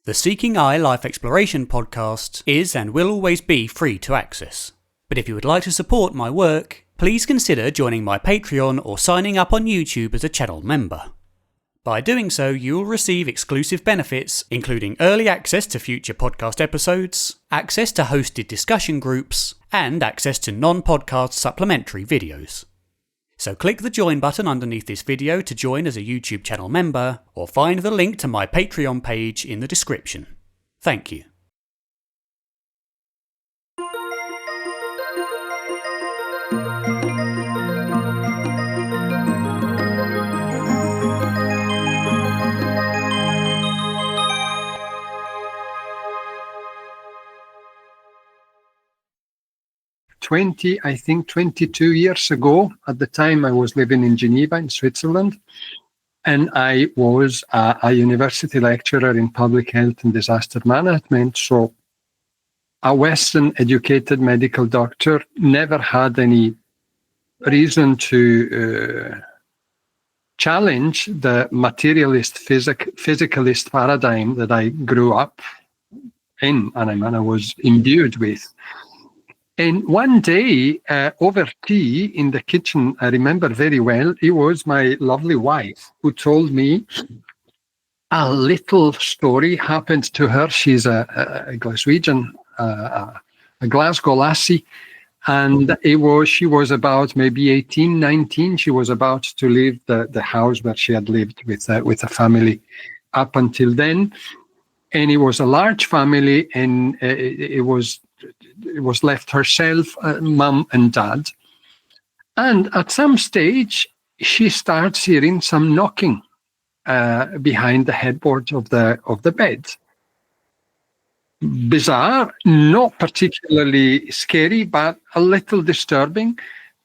The Seeking Eye Life Exploration podcast is and will always be free to access. But if you would like to support my work, please consider joining my Patreon or signing up on YouTube as a channel member. By doing so, you will receive exclusive benefits, including early access to future podcast episodes, access to hosted discussion groups, and access to non-podcast supplementary videos. So click the join button underneath this video to join as a YouTube channel member, or find the link to my Patreon page in the description. Thank you. I think 22 years ago, at the time I was living in Geneva in Switzerland, and I was a university lecturer in public health and disaster management. So a Western educated medical doctor never had any reason to challenge the materialist physicalist paradigm that I grew up in and I was imbued with. And one day, over tea in the kitchen, I remember very well, it was my lovely wife who told me a little story happened to her. She's a Glaswegian, a Glasgow lassie, and she was about maybe 18, 19. She was about to leave the house where she had lived with a family up until then. And it was a large family, and it was left herself, mum and dad. And at some stage, she starts hearing some knocking behind the headboard of the bed. Bizarre, not particularly scary, but a little disturbing.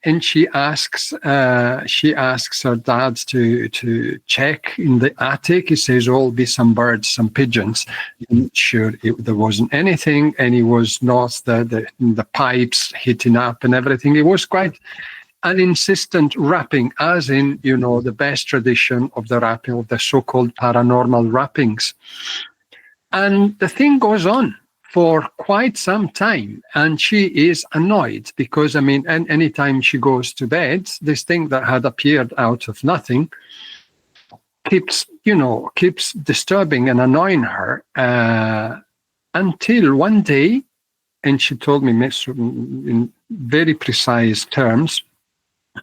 And she asks her dad to check in the attic. He says, "Oh, be some birds, some pigeons." And sure, there wasn't anything, and it was not the pipes heating up and everything. It was quite an insistent rapping, as in, the best tradition of the rapping, of the so-called paranormal rappings. And the thing goes on for quite some time, and she is annoyed because, and anytime she goes to bed, this thing that had appeared out of nothing keeps disturbing and annoying her until one day, and she told me in very precise terms,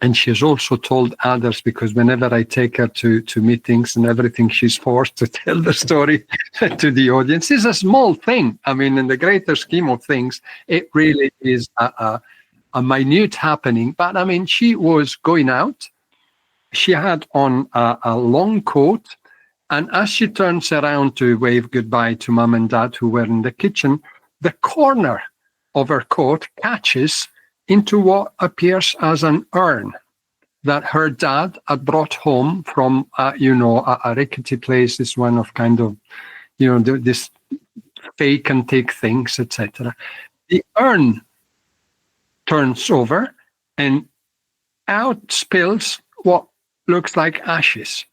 and she has also told others, because whenever I take her to meetings and everything, she's forced to tell the story to the audience. It's a small thing. In the greater scheme of things, it really is a minute happening. But she was going out. She had on a long coat. And as she turns around to wave goodbye to mum and dad who were in the kitchen, the corner of her coat catches into what appears as an urn that her dad had brought home from, a rickety place, this one of kind of, this fake antique things, etc. The urn turns over and out spills what looks like ashes.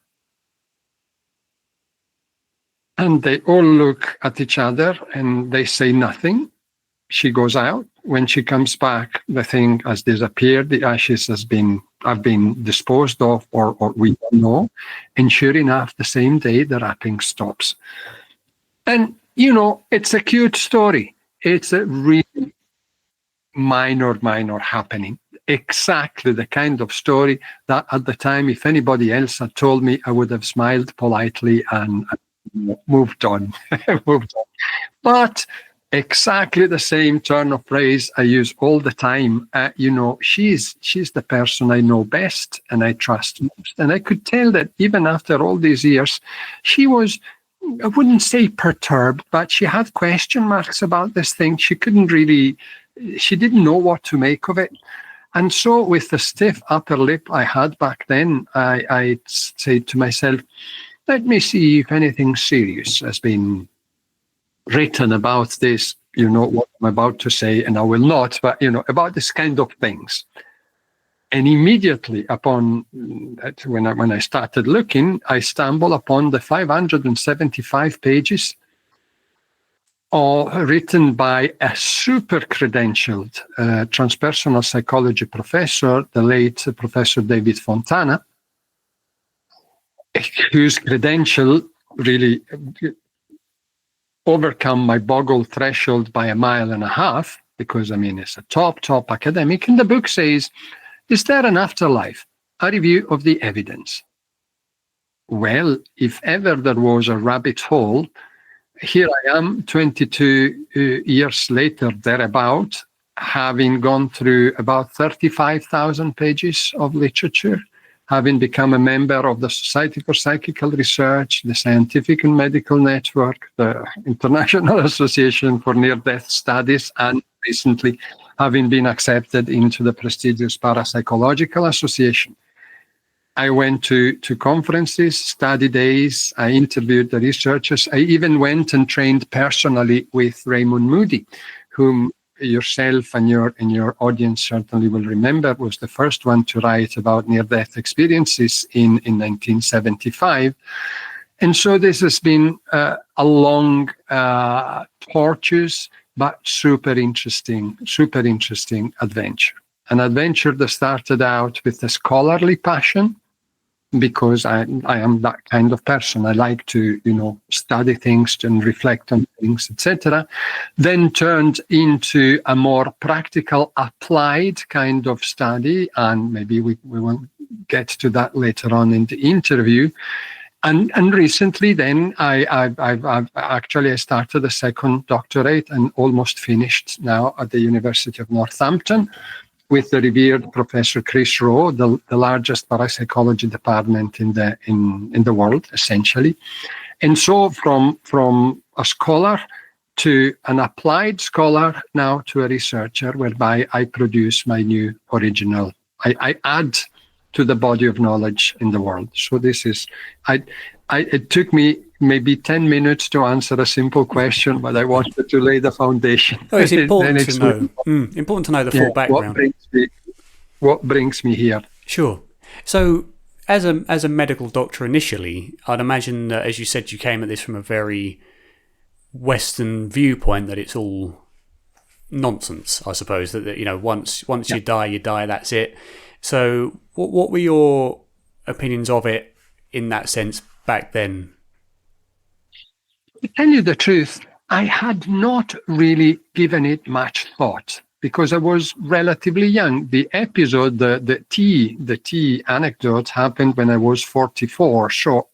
And they all look at each other and they say nothing. She goes out. When she comes back, the thing has disappeared. The ashes have been disposed of, or we don't know. And sure enough, the same day, the rapping stops. And, it's a cute story. It's a really minor happening. Exactly the kind of story that at the time, if anybody else had told me, I would have smiled politely and moved on. But exactly the same turn of phrase I use all the time. She's the person I know best and I trust most. And I could tell that even after all these years, she was, I wouldn't say perturbed, but she had question marks about this thing. She didn't know what to make of it. And so with the stiff upper lip I had back then, I said to myself, let me see if anything serious has been written about this, what I'm about to say, and I will not, but, about this kind of things. And immediately upon that, when I started looking, I stumbled upon the 575 pages written by a super credentialed transpersonal psychology professor, the late Professor David Fontana, whose credential really overcome my boggle threshold by 1.5 miles, because, I mean, it's a top academic. And the book says, is there an afterlife? A review of the evidence. Well, if ever there was a rabbit hole, here I am 22 years later, thereabout, having gone through about 35,000 pages of literature, having become a member of the Society for Psychical Research, the Scientific and Medical Network, the International Association for Near-Death Studies, and recently having been accepted into the prestigious Parapsychological Association. I went to conferences, study days, I interviewed the researchers. I even went and trained personally with Raymond Moody, whom yourself and your audience certainly will remember was the first one to write about near-death experiences in 1975. And so this has been a long, tortuous, but super interesting adventure. An adventure that started out with a scholarly passion, because I am that kind of person. I like to, study things and reflect on things, etc. Then turned into a more practical, applied kind of study, and maybe we will get to that later on in the interview. And recently, then I've actually started a second doctorate and almost finished now at the University of Northampton, with the revered Professor Chris Rowe, the largest parapsychology department in the world, essentially. And so from a scholar to an applied scholar, now to a researcher, whereby I produce my new original. I add to the body of knowledge in the world. So this is, it took me maybe 10 minutes to answer a simple question, but I wanted to lay the foundation. Oh, it's important to know. Important to know the full background. What brings me here? Sure. So, as a medical doctor initially, I'd imagine that, as you said, you came at this from a very Western viewpoint, that it's all nonsense. I suppose that once you die, that's it. So, what were your opinions of it in that sense back then? To tell you the truth, I had not really given it much thought because I was relatively young. The episode, the tea anecdote happened when I was 44. So,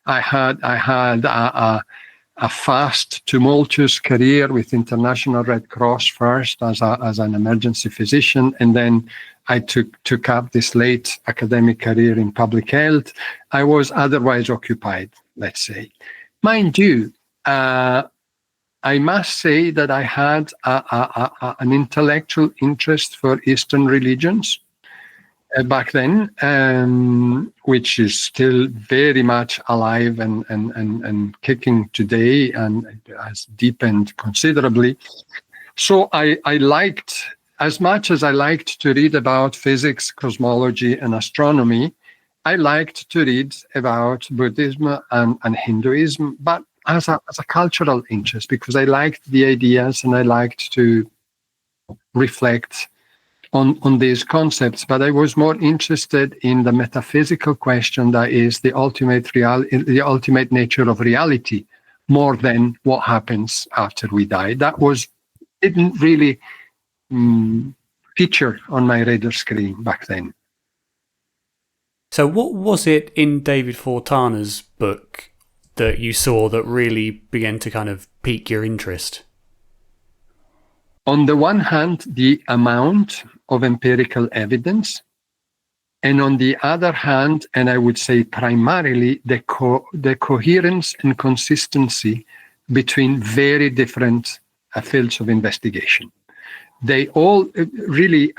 I had a fast, tumultuous career with International Red Cross first as an emergency physician, and then I took up this late academic career in public health. I was otherwise occupied, let's say. Mind you, I must say that I had an intellectual interest for Eastern religions back then, which is still very much alive and kicking today, and has deepened considerably. So I liked, as much as I liked to read about physics, cosmology, and astronomy, I liked to read about Buddhism and Hinduism, but as a cultural interest, because I liked the ideas and I liked to reflect on these concepts. But I was more interested in the metaphysical question, that is the ultimate nature of reality, more than what happens after we die. That didn't really feature on my radar screen back then. So what was it in David Fontana's book that you saw that really began to kind of pique your interest? On the one hand, the amount of empirical evidence, and on the other hand, and I would say primarily, the coherence and consistency between very different fields of investigation. They all really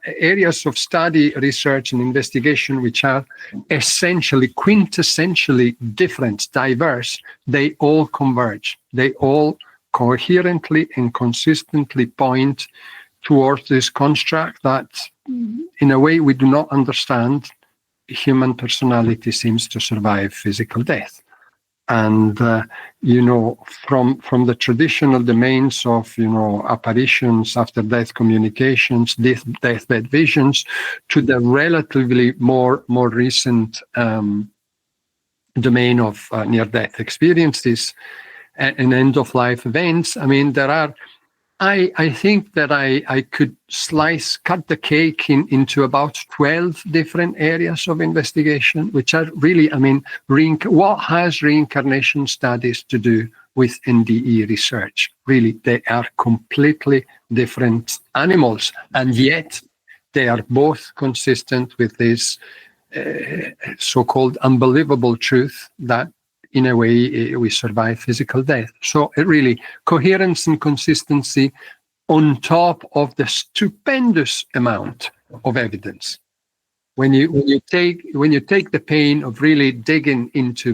areas of study, research, and investigation which are essentially, quintessentially different, diverse. They all converge. They all coherently and consistently point towards this construct that, in a way we do not understand, human personality seems to survive physical death. And from the traditional domains of apparitions, after death communications, deathbed visions, to the relatively more recent domain of near-death experiences and end-of-life events. I mean, there are. I think that I could cut the cake into about 12 different areas of investigation, which are really, what has reincarnation studies to do with NDE research? Really, they are completely different animals, and yet they are both consistent with this so-called unbelievable truth that in a way, we survive physical death. So it really, coherence and consistency on top of the stupendous amount of evidence. When you take the pain of really biting into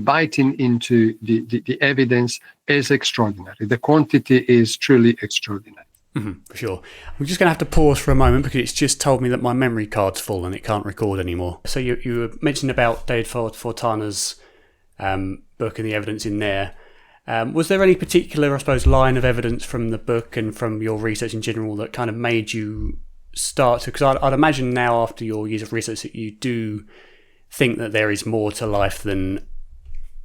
the evidence, is extraordinary. The quantity is truly extraordinary. Mm-hmm, for sure. I'm just going to have to pause for a moment because it's just told me that my memory card's full and it can't record anymore. So you were mentioning about David Fontana's book and the evidence in there. Was there any particular, I suppose, line of evidence from the book and from your research in general that kind of made you start to, because I'd imagine now after your years of research that you do think that there is more to life than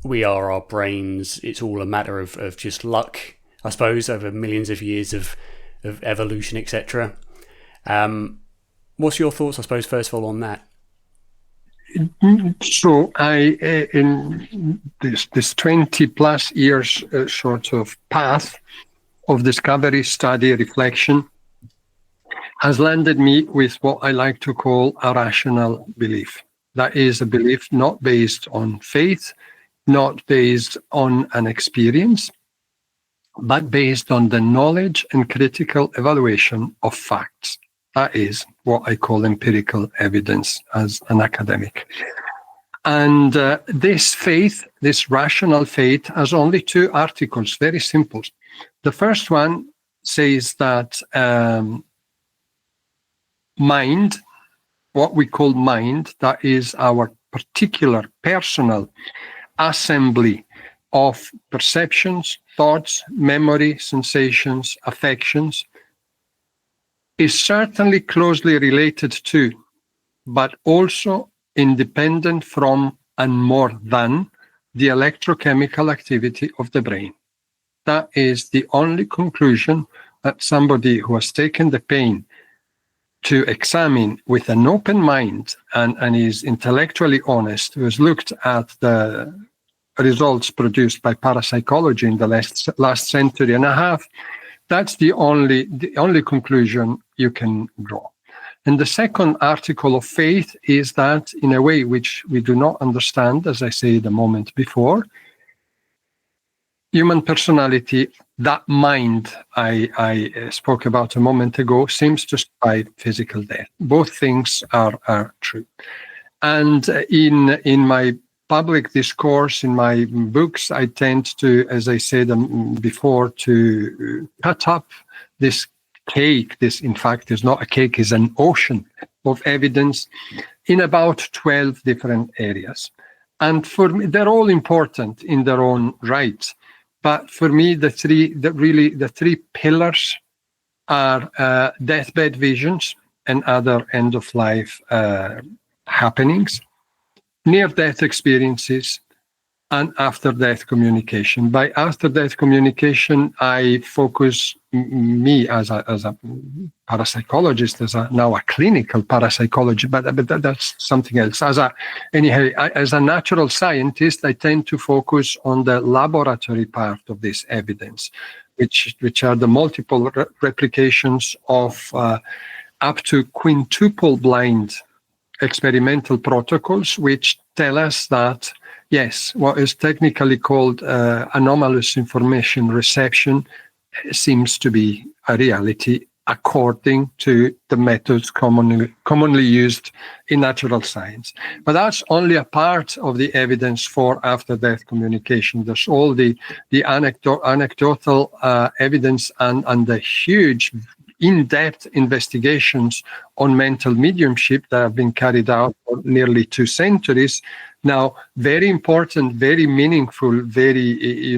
we are our brains. It's all a matter of just luck, I suppose, over millions of years of evolution, etc. What's your thoughts, I suppose, first of all, on that? So in this 20 plus years sort of path of discovery, study, reflection, has landed me with what I like to call a rational belief. That is a belief not based on faith, not based on an experience, but based on the knowledge and critical evaluation of facts. That is what I call empirical evidence as an academic. And this faith, this rational faith, has only two articles, very simple. The first one says that mind, what we call mind, that is our particular personal assembly of perceptions, thoughts, memory, sensations, affections, is certainly closely related to, but also independent from and more than the electrochemical activity of the brain. That is the only conclusion that somebody who has taken the pain to examine with an open mind and is intellectually honest, who has looked at the results produced by parapsychology in the last century and a half, that's the only conclusion you can draw. And the second article of faith is that, in a way which we do not understand, as I said a moment before, human personality, that mind I spoke about a moment ago, seems to survive physical death. Both things are true. And in my public discourse, in my books, I tend to, as I said before, to cut up this cake. This, in fact, is not a cake, is an ocean of evidence in about 12 different areas. And for me, they're all important in their own right. But for me, the three pillars are deathbed visions and other end-of-life happenings, near-death experiences, and after-death communication. By after-death communication, I focus me as a parapsychologist, now a clinical parapsychologist, but that's something else. As a natural scientist, I tend to focus on the laboratory part of this evidence, which are the multiple replications of up to quintuple blind experimental protocols, which tell us that, yes, what is technically called anomalous information reception seems to be a reality according to the methods commonly used in natural science. But that's only a part of the evidence for after-death communication. There's all the anecdotal evidence and the huge in-depth investigations on mental mediumship that have been carried out for nearly 2 centuries. Now, very important, very meaningful, very,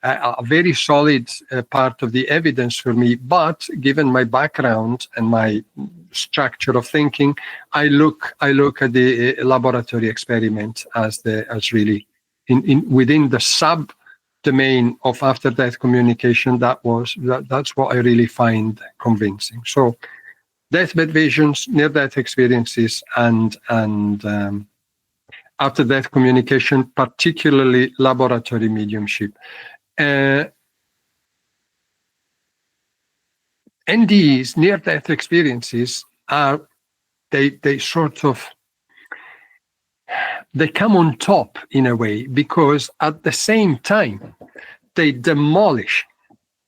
a very solid part of the evidence for me. But given my background and my structure of thinking, I look at the laboratory experiment as really within the sub-domain of after-death communication. That's what I really find convincing. So, deathbed visions, near-death experiences, and after-death communication, particularly laboratory mediumship. NDEs, near-death experiences, they come on top in a way, because at the same time they demolish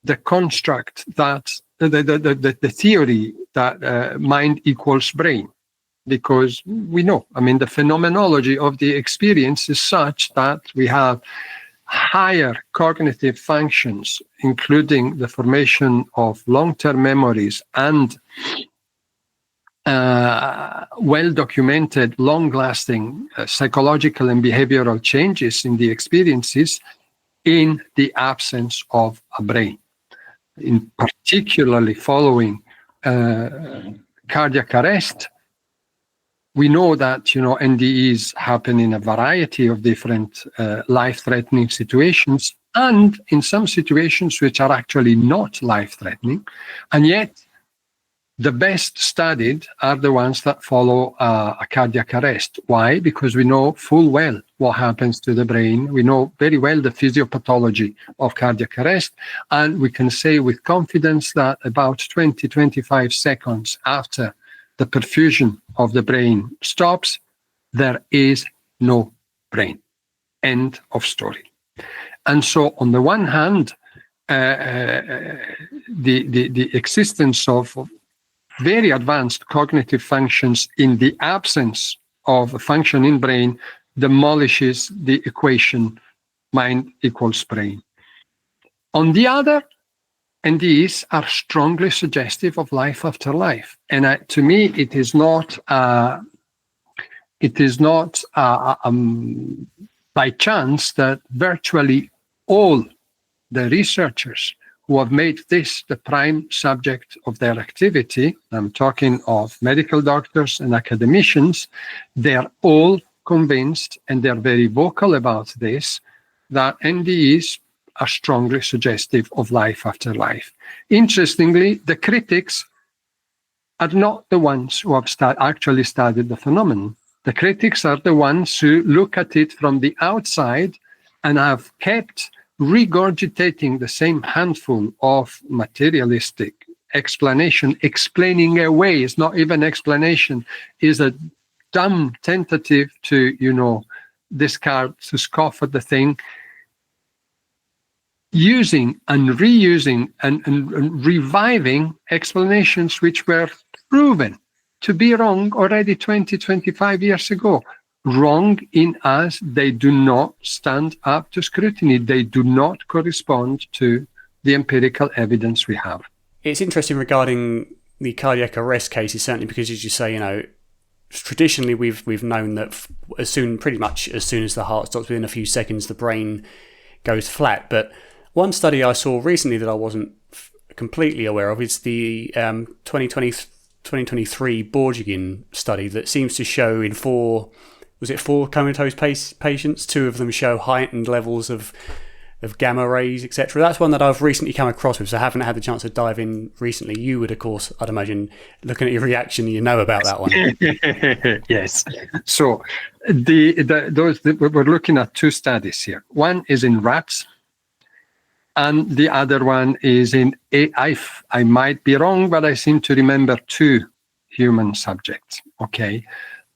the construct that the theory that mind equals brain. Because we know, the phenomenology of the experience is such that we have higher cognitive functions, including the formation of long-term memories and well-documented, long-lasting psychological and behavioral changes in the experiences in the absence of a brain. In particularly following cardiac arrest, we know that NDEs happen in a variety of different life-threatening situations, and in some situations which are actually not life-threatening, and yet the best studied are the ones that follow a cardiac arrest. Why? Because we know full well what happens to the brain. We know very well the physiopathology of cardiac arrest, and we can say with confidence that about 20-25 seconds after the perfusion of the brain stops, there is no brain. End of story. And so, on the one hand, the existence of very advanced cognitive functions in the absence of a functioning brain demolishes the equation mind equals brain. On the other, NDEs are strongly suggestive of life after life, and to me, it is not by chance that virtually all the researchers who have made this the prime subject of their activity, I'm talking of medical doctors and academicians, they're all convinced, and they're very vocal about this, that NDEs are strongly suggestive of life after life. Interestingly, the critics are not the ones who have actually studied the phenomenon. The critics are the ones who look at it from the outside and have kept regurgitating the same handful of materialistic explanation, explaining away. It's not even explanation, is a dumb tentative to, discard, to scoff at the thing, using and reusing and reviving explanations which were proven to be wrong already 20-25 years ago. Wrong in as they do not stand up to scrutiny. They do not correspond to the empirical evidence we have. It's interesting regarding the cardiac arrest cases, certainly because, as you say, traditionally we've known that pretty much as soon as the heart stops, within a few seconds, the brain goes flat. But one study I saw recently that I wasn't completely aware of is the 2023 Borgian study that seems to show in four comatose patients, 2 of them show heightened levels of gamma rays, etc. That's one that I've recently come across with, so I haven't had the chance to dive in recently. You would, of course, I'd imagine, looking at your reaction, about that one. Yes. So we're looking at 2 studies here. One is in rats, and the other one is in I might be wrong, but I seem to remember 2 human subjects. Okay.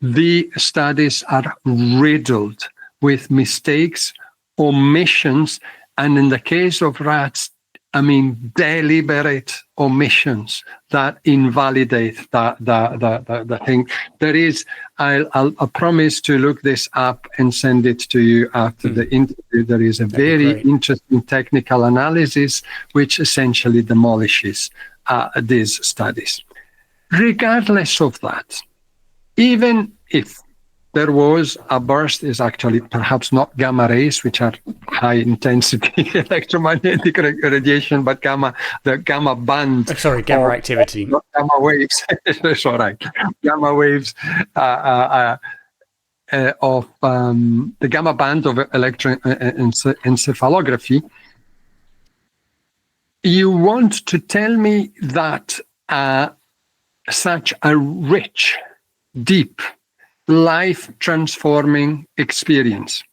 The studies are riddled with mistakes, omissions, and in the case of rats, deliberate omissions that invalidate the thing. There is, I'll promise to look this up and send it to you after the interview. There is a very interesting technical analysis which essentially demolishes these studies. Regardless of that, even if there was a burst, is actually perhaps not gamma rays, which are high intensity electromagnetic radiation, but the gamma band. Gamma activity. Not gamma waves. That's all right. Gamma waves of the gamma band of electroencephalography. You want to tell me that such a rich, deep, life-transforming experience,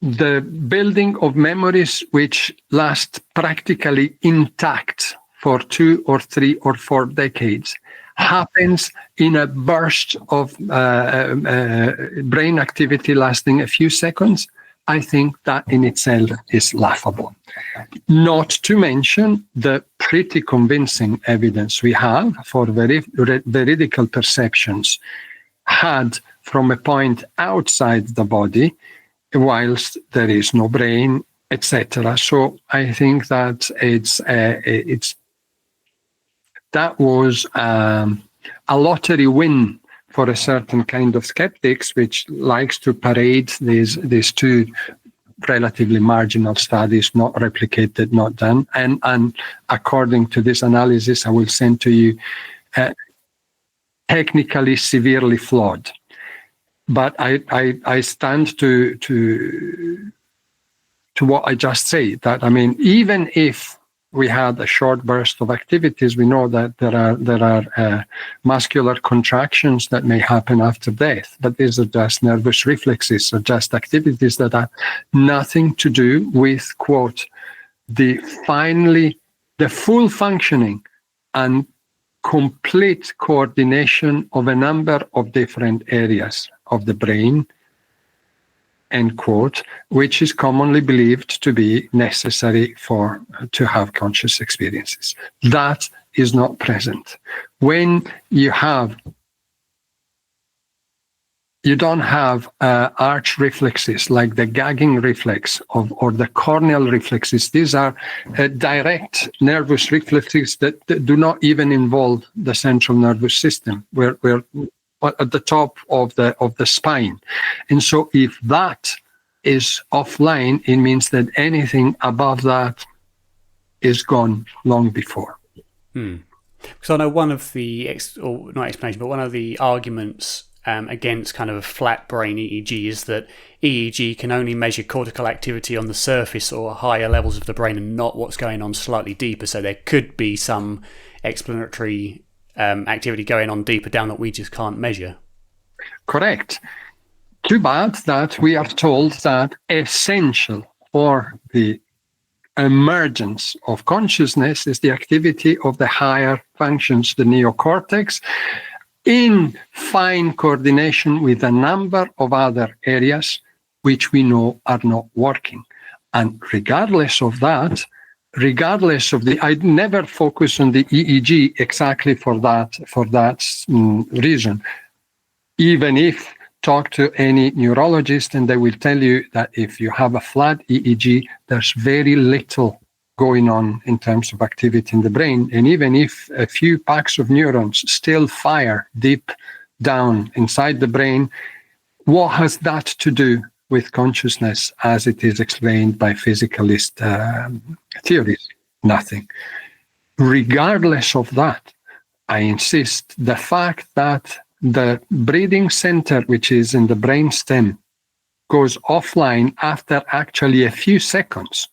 the building of memories which last practically intact for 2 or 3 or 4 decades, happens in a burst of brain activity lasting a few seconds, I think that in itself is laughable. Not to mention the pretty convincing evidence we have for veridical perceptions had from a point outside the body, whilst there is no brain, etc. So I think that that was a lottery win for a certain kind of skeptics, which likes to parade these 2 relatively marginal studies, not replicated, not done. And according to this analysis, I will send to you, technically severely flawed. But I stand to what I just said, that, I mean, even if we had a short burst of activities, we know that there are muscular contractions that may happen after death, but these are just nervous reflexes or just activities that have nothing to do with, quote, the full functioning and complete coordination of a number of different areas of the brain, end quote, which is commonly believed to be necessary to have conscious experiences. That is not present. When you don't have arch reflexes like the gagging reflex or the corneal reflexes. These are direct nervous reflexes that do not even involve the central nervous system. We're at the top of the spine. And so if that is offline, it means that anything above that is gone long before. Because I know one of the, one of the arguments against kind of a flat brain EEG is that EEG can only measure cortical activity on the surface or higher levels of the brain and not what's going on slightly deeper. So there could be some explanatory activity going on deeper down that we just can't measure. Correct. Too bad that we are told that essential for the emergence of consciousness is the activity of the higher functions, the neocortex, in fine coordination with a number of other areas which we know are not working. And regardless of that, I'd never focus on the EEG exactly for that reason. Even if talk to any neurologist and they will tell you that if you have a flat EEG, there's very little going on in terms of activity in the brain. And even if a few packs of neurons still fire deep down inside the brain, what has that to do with consciousness as it is explained by physicalist theories? Nothing. Regardless of that, I insist, the fact that the breathing center, which is in the brainstem, goes offline after actually a few seconds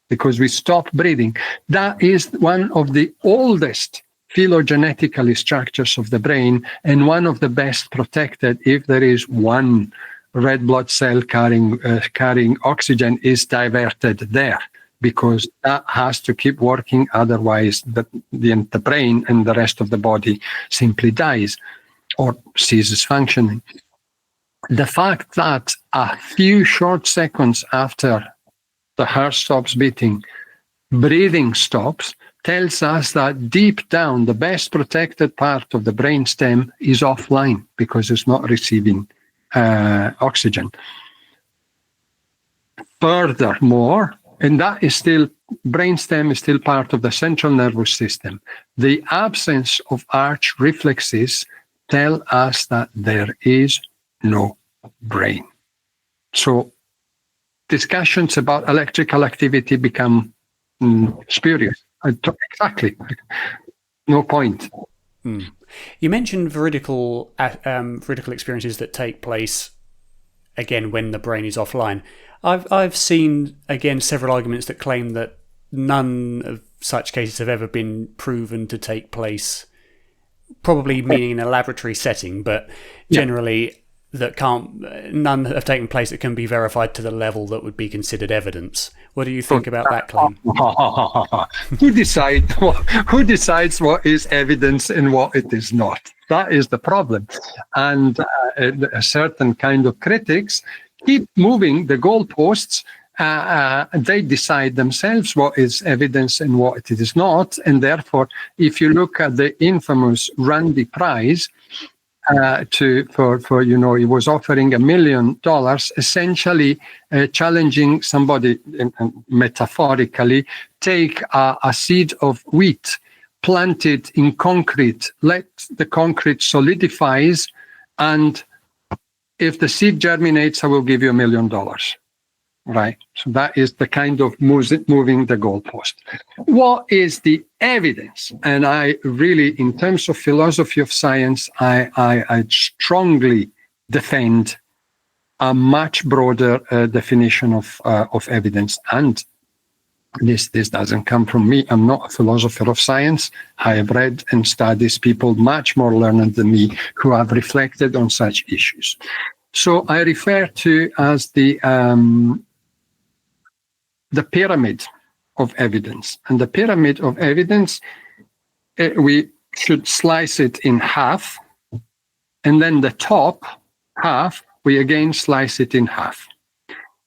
because we stop breathing. That is one of the oldest phylogenetically structures of the brain and one of the best protected. If there is one red blood cell carrying oxygen is diverted there, because that has to keep working. Otherwise, the brain and the rest of the body simply dies or ceases functioning. The fact that a few short seconds after the heart stops beating, breathing stops, tells us that deep down, the best protected part of the brainstem is offline because it's not receiving oxygen. Furthermore, and that is still brainstem is still part of the central nervous system. The absence of arch reflexes tell us that there is no brain. So discussions about electrical activity become spurious. Exactly. No point. You mentioned veridical experiences that take place again when the brain is offline. I've seen again several arguments that claim that none of such cases have ever been proven to take place, probably meaning in a laboratory setting, but generally that none have taken place that can be verified to the level that would be considered evidence. What do you think about that claim? Who decides what is evidence and what it is not? That is the problem. And a certain kind of critics keep moving the goalposts. They decide themselves what is evidence and what it is not. And therefore, if you look at the infamous Randi Prize, he was offering $1 million, essentially challenging somebody, metaphorically, take a seed of wheat, plant it in concrete, let the concrete solidifies, and if the seed germinates, I will give you $1 million. Right. So that is the kind of moving the goalpost. What is the evidence? And I really, in terms of philosophy of science, I strongly defend a much broader definition of evidence. And this doesn't come from me. I'm not a philosopher of science. I have read and studied people much more learned than me who have reflected on such issues. So I refer to as the pyramid of evidence. And the pyramid of evidence, we should slice it in half. And then the top half, we again slice it in half.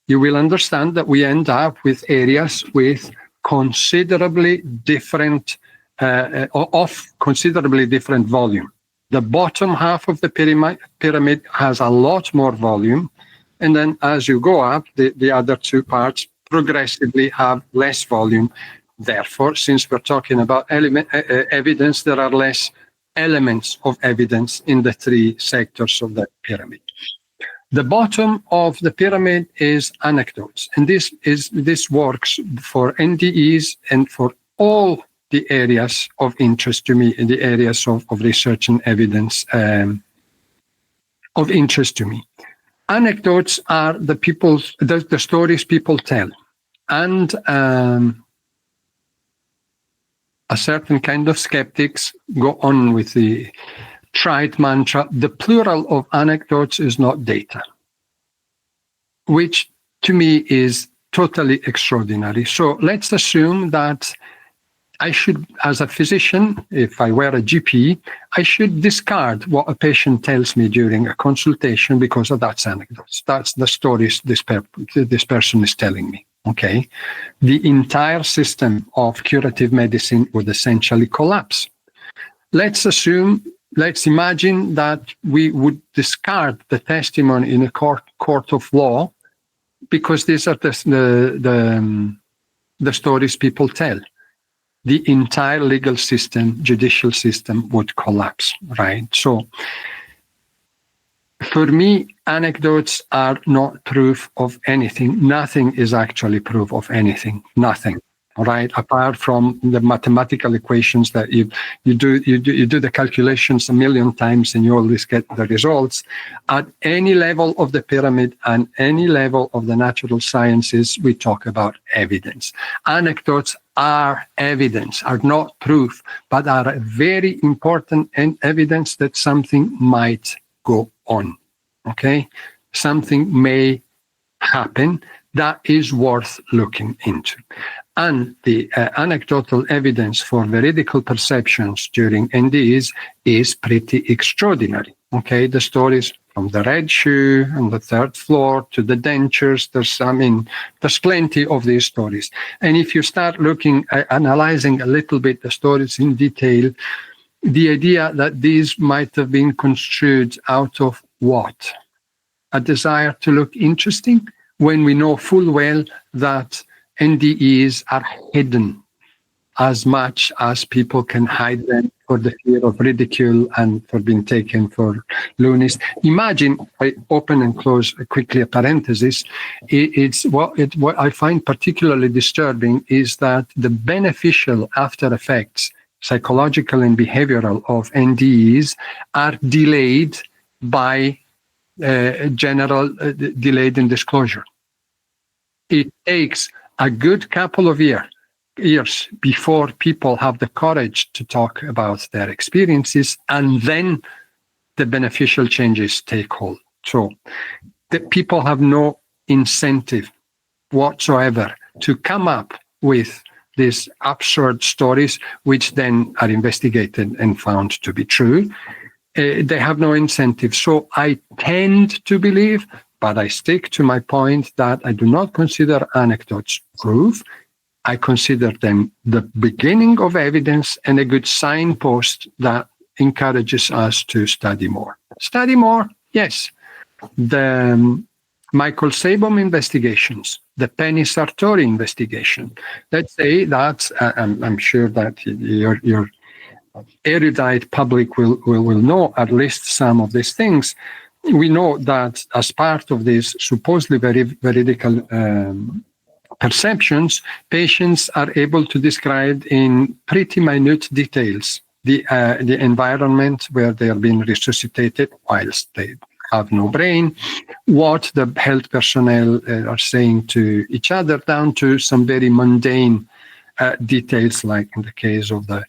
You will understand that we end up with areas with considerably different, considerably different volume. The bottom half of the pyramid has a lot more volume. And then as you go up, the other two parts progressively have less volume. Therefore, since we're talking about evidence, there are less elements of evidence in the three sectors of the pyramid. The bottom of the pyramid is anecdotes, and this works for NDEs and for all the areas of interest to me, in the areas of research and evidence of interest to me. Anecdotes are the stories people tell. And a certain kind of skeptics go on with the trite mantra, the plural of anecdotes is not data, which to me is totally extraordinary. So let's assume that I should, as a physician, if I were a GP, I should discard what a patient tells me during a consultation because that's anecdotes. That's the stories this person is telling me. Okay, the entire system of curative medicine would essentially collapse. Let's imagine that we would discard the testimony in a court of law because these are the stories people tell. The entire legal system, judicial system would collapse, right? So for me, anecdotes are not proof of anything. Nothing is actually proof of anything. Nothing, right? Apart from the mathematical equations that you do the calculations 1,000,000 times and you always get the results. At any level of the pyramid and any level of the natural sciences, we talk about evidence. Anecdotes are evidence, are not proof, but are a very important evidence that something might go on. Okay, something may happen that is worth looking into. And the anecdotal evidence for veridical perceptions during NDEs is pretty extraordinary. Okay, the stories from the red shoe on the third floor to the dentures, there's plenty of these stories. And if you start analyzing a little bit the stories in detail, the idea that these might have been construed out of what? A desire to look interesting, when we know full well that NDEs are hidden as much as people can hide them for the fear of ridicule and for being taken for loonies. Imagine, I open and close quickly a parenthesis, what I find particularly disturbing is that the beneficial after effects, psychological and behavioral, of NDEs are delayed by delayed in disclosure. It takes a good couple of years before people have the courage to talk about their experiences, and then the beneficial changes take hold. So the people have no incentive whatsoever to come up with these absurd stories, which then are investigated and found to be true. They have no incentive. So I tend to believe, but I stick to my point, that I do not consider anecdotes proof. I consider them the beginning of evidence and a good signpost that encourages us to study more. Study more, yes. The Michael Sabom investigations, the Penny Sartori investigation. Let's say that, I'm sure that your erudite public will know at least some of these things. We know that as part of these supposedly veridical perceptions, patients are able to describe in pretty minute details the environment where they are being resuscitated whilst they have no brain, what the health personnel are saying to each other, down to some very mundane details, like in the case of the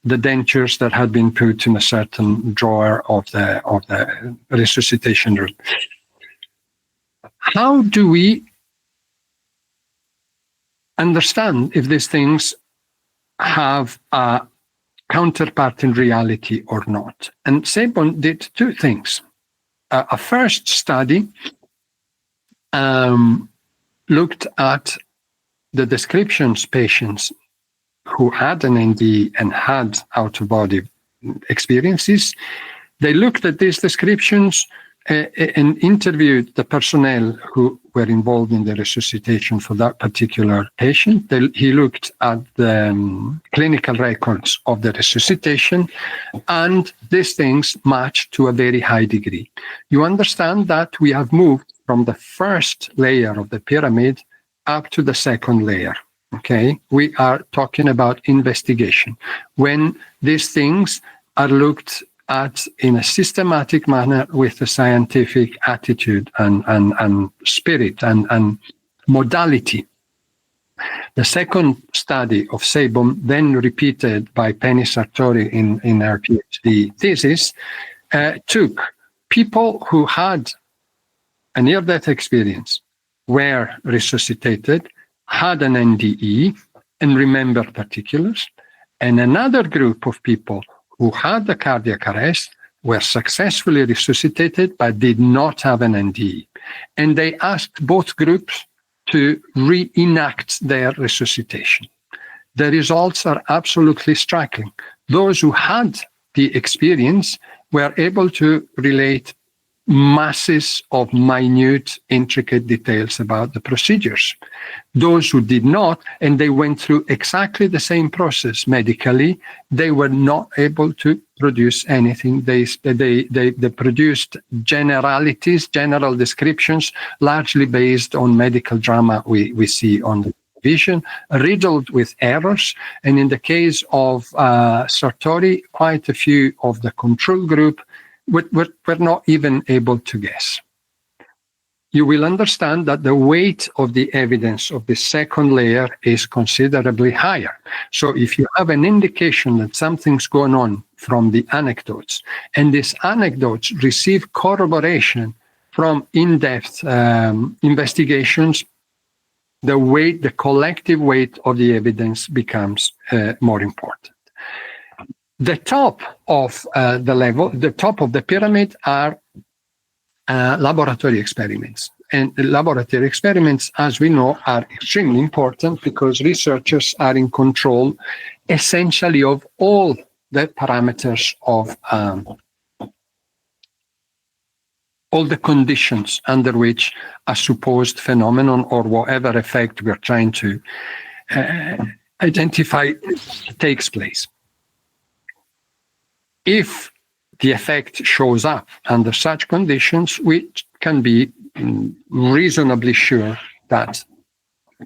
dentures that had been put in a certain drawer of the resuscitation room. How do we understand if these things have a counterpart in reality or not? And Sabon did two things. A first study looked at the descriptions patients who had an NDE and had out-of-body experiences. They looked at these descriptions and interviewed the personnel who were involved in the resuscitation for that particular patient. He looked at the clinical records of the resuscitation, and these things match to a very high degree. You understand that we have moved from the first layer of the pyramid up to the second layer. Okay, we are talking about investigation. When these things are looked at in a systematic manner with a scientific attitude and spirit and modality. The second study of Sabom, then repeated by Penny Sartori in her PhD thesis, took people who had a near-death experience, were resuscitated, had an NDE, and remembered particulars, and another group of people who had the cardiac arrest, were successfully resuscitated, but did not have an NDE. And they asked both groups to reenact their resuscitation. The results are absolutely striking. Those who had the experience were able to relate masses of minute, intricate details about the procedures. Those who did not, and they went through exactly the same process medically, they were not able to produce anything. They produced generalities, general descriptions, largely based on medical drama we see on the television, riddled with errors. And in the case of Sartori, quite a few of the control group were not even able to guess. You will understand that the weight of the evidence of the second layer is considerably higher. So if you have an indication that something's going on from the anecdotes, and these anecdotes receive corroboration from in-depth investigations, the collective weight of the evidence becomes more important. The top of the top of the pyramid are laboratory experiments. And laboratory experiments, as we know, are extremely important because researchers are in control essentially of all the parameters of all the conditions under which a supposed phenomenon or whatever effect we're trying to identify takes place. If the effect shows up under such conditions, we can be reasonably sure that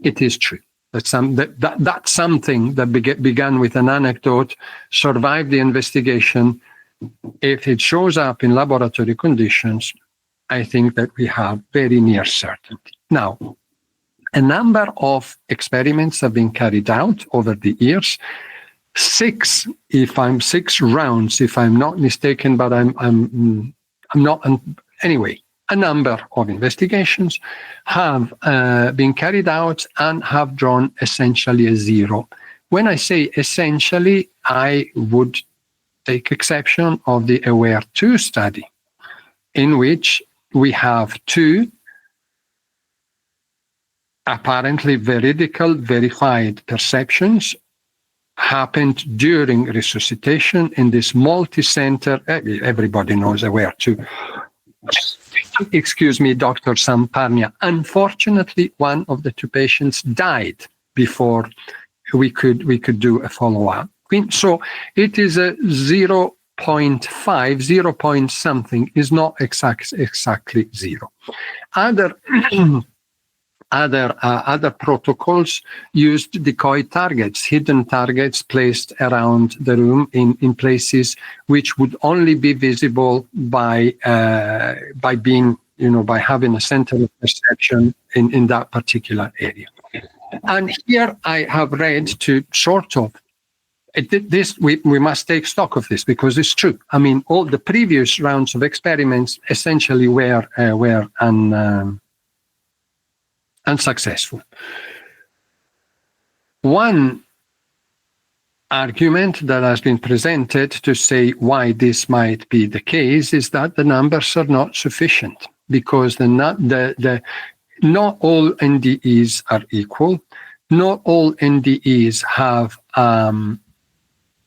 it is true. That something that began with an anecdote survived the investigation. If it shows up in laboratory conditions, I think that we have very near certainty. Now, a number of experiments have been carried out over the years. 6 rounds, if I'm not mistaken, but I'm not. Anyway, a number of investigations have been carried out and have drawn essentially a zero. When I say essentially, I would take exception of the AWARE-2 study, in which we have 2 apparently veridical, verified perceptions happened during resuscitation in this multi-center. Everybody knows AWARE-2. Excuse me, Dr. Samparnia. Unfortunately, one of the 2 patients died before we could do a follow-up. So it is a 0.5, 0 point something is not exactly 0. Other protocols used decoy targets, hidden targets placed around the room in places which would only be visible by being, by having a center of perception in that particular area. And here I have read to sort of this. We must take stock of this because it's true. I mean, all the previous rounds of experiments essentially were unsuccessful. One argument that has been presented to say why this might be the case is that the numbers are not sufficient, because not all NDEs are equal. Not all NDEs have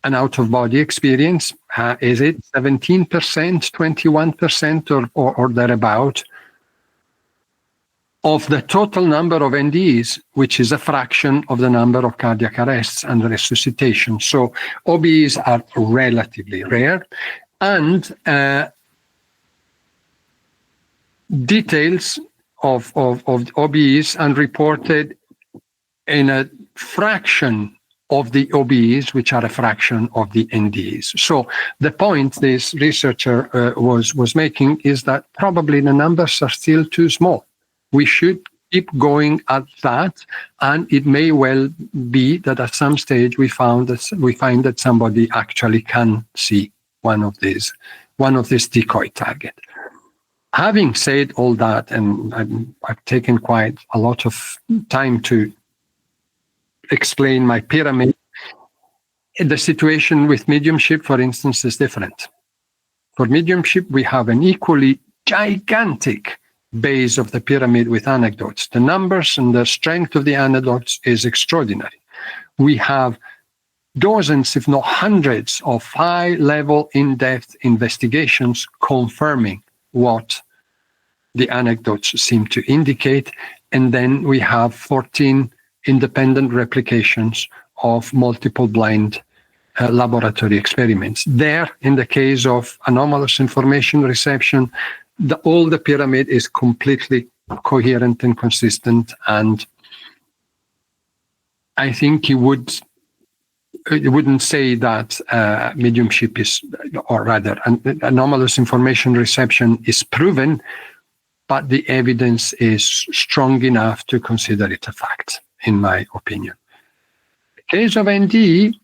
an out-of-body experience. Is it 17%, 21%, or thereabout of the total number of NDEs, which is a fraction of the number of cardiac arrests and resuscitation. So OBEs are relatively rare, and details of OBEs unreported in a fraction of the OBEs, which are a fraction of the NDEs. So the point this researcher was making is that probably the numbers are still too small. We should keep going at that, and it may well be that at some stage we find that somebody actually can see one of these decoy target. Having said all that, and I've taken quite a lot of time to explain my pyramid, the situation with mediumship, for instance, is different. For mediumship, we have an equally gigantic base of the pyramid with anecdotes. The numbers and the strength of the anecdotes is extraordinary. We have dozens, if not hundreds, of high-level, in-depth investigations confirming what the anecdotes seem to indicate. And then we have 14 independent replications of multiple blind laboratory experiments. There, in the case of anomalous information reception, all the pyramid is completely coherent and consistent, and I think you wouldn't say that mediumship is, or rather, anomalous information reception is proven, but the evidence is strong enough to consider it a fact, in my opinion. In the case of NDE,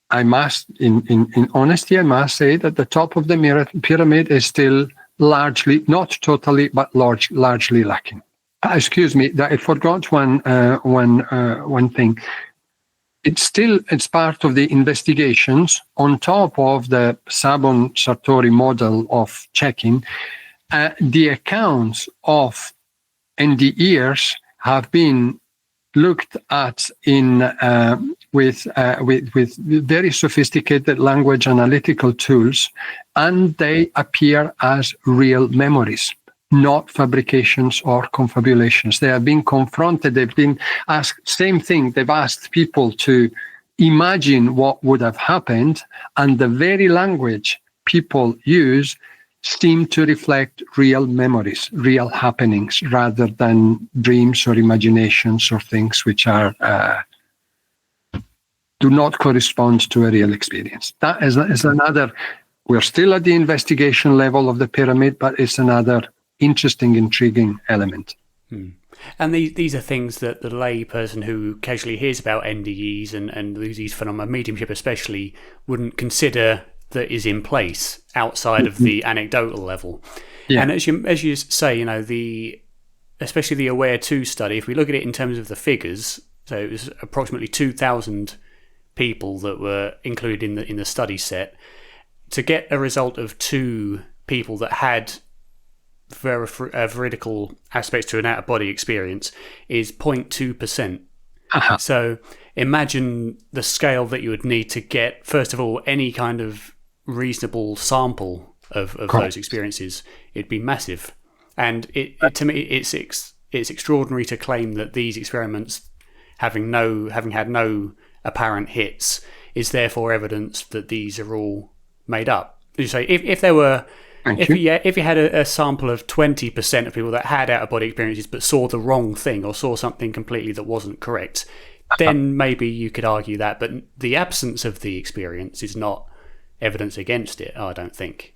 I must, in honesty, I must say that the top of the pyramid is still largely, not totally, but largely lacking. Excuse me, I forgot one thing. It's part of the investigations on top of the Sabon-Sartori model of checking. The accounts of NDEers have been looked at in with very sophisticated language analytical tools, and they appear as real memories, not fabrications or confabulations. They have been confronted. They've been asked, same thing. They've asked people to imagine what would have happened, and the very language people use seem to reflect real memories, real happenings, rather than dreams or imaginations or things which are do not correspond to a real experience. That is another. We're still at the investigation level of the pyramid, but it's another interesting, intriguing element. And these are things that the lay person who casually hears about NDEs and these phenomena, mediumship especially, wouldn't consider that is in place outside of the anecdotal level. Yeah. And as you say, especially the Aware 2 study, if we look at it in terms of the figures, so it was approximately 2,000 people that were included in the study set. To get a result of 2 people that had veridical aspects to an out-of-body experience is 0.2%. Uh-huh. So imagine the scale that you would need to get, first of all, any kind of reasonable sample of those experiences. It'd be massive. And to me, it's extraordinary to claim that these experiments, having had no apparent hits, is therefore evidence that these are all made up. As you say, if you had a sample of 20% of people that had out-of-body experiences but saw the wrong thing or saw something completely that wasn't correct, then maybe you could argue that. But the absence of the experience is not evidence against it, I don't think.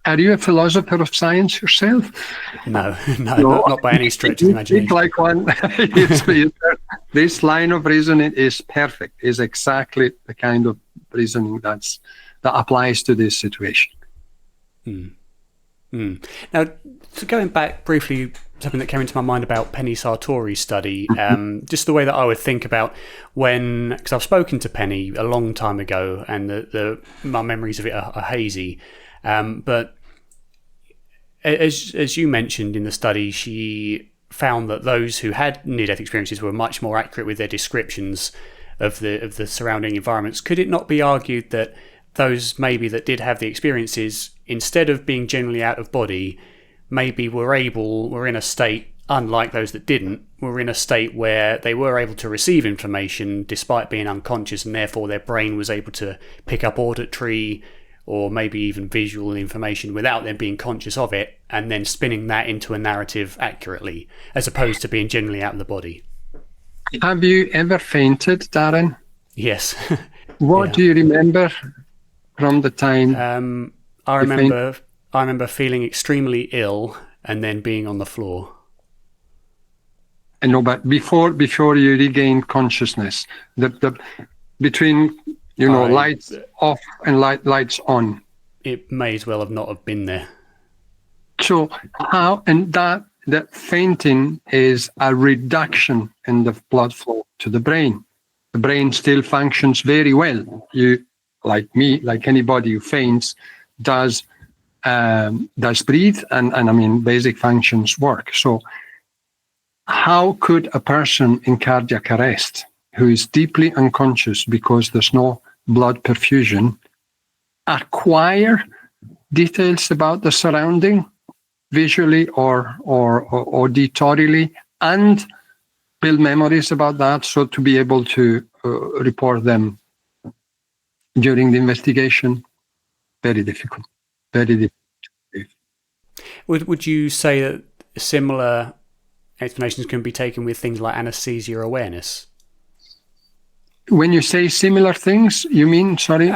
Are you a philosopher of science yourself? No, not by any stretch of the imagination. Like one. This line of reasoning is perfect. Is exactly the kind of reasoning that applies to this situation. Now, so going back briefly, something that came into my mind about Penny Sartori's study, just the way that I would think about because I've spoken to Penny a long time ago, and my memories of it are hazy. But as you mentioned in the study, she found that those who had near-death experiences were much more accurate with their descriptions of the surrounding environments. Could it not be argued that those maybe that did have the experiences, instead of being generally out of body, maybe were in a state, unlike those that didn't, were in a state where they were able to receive information despite being unconscious, and therefore their brain was able to pick up auditory or maybe even visual information without them being conscious of it, and then spinning that into a narrative accurately, as opposed to being generally out of the body. Have you ever fainted, Darren? Yes. What do you remember from the time? I remember feeling extremely ill and then being on the floor. I know, but before you regain consciousness, the between lights off and lights on. It may as well have not have been there. So how, and that fainting is a reduction in the blood flow to the brain. The brain still functions very well. You, like me, like anybody who faints, does breathe, and I mean basic functions work. So how could a person in cardiac arrest who is deeply unconscious because there's no blood perfusion acquire details about the surrounding visually or auditorily and build memories about that, so to be able to report them during the investigation? Very difficult. Very difficult. Would you say that similar explanations can be taken with things like anesthesia awareness? When you say similar things, you mean, sorry?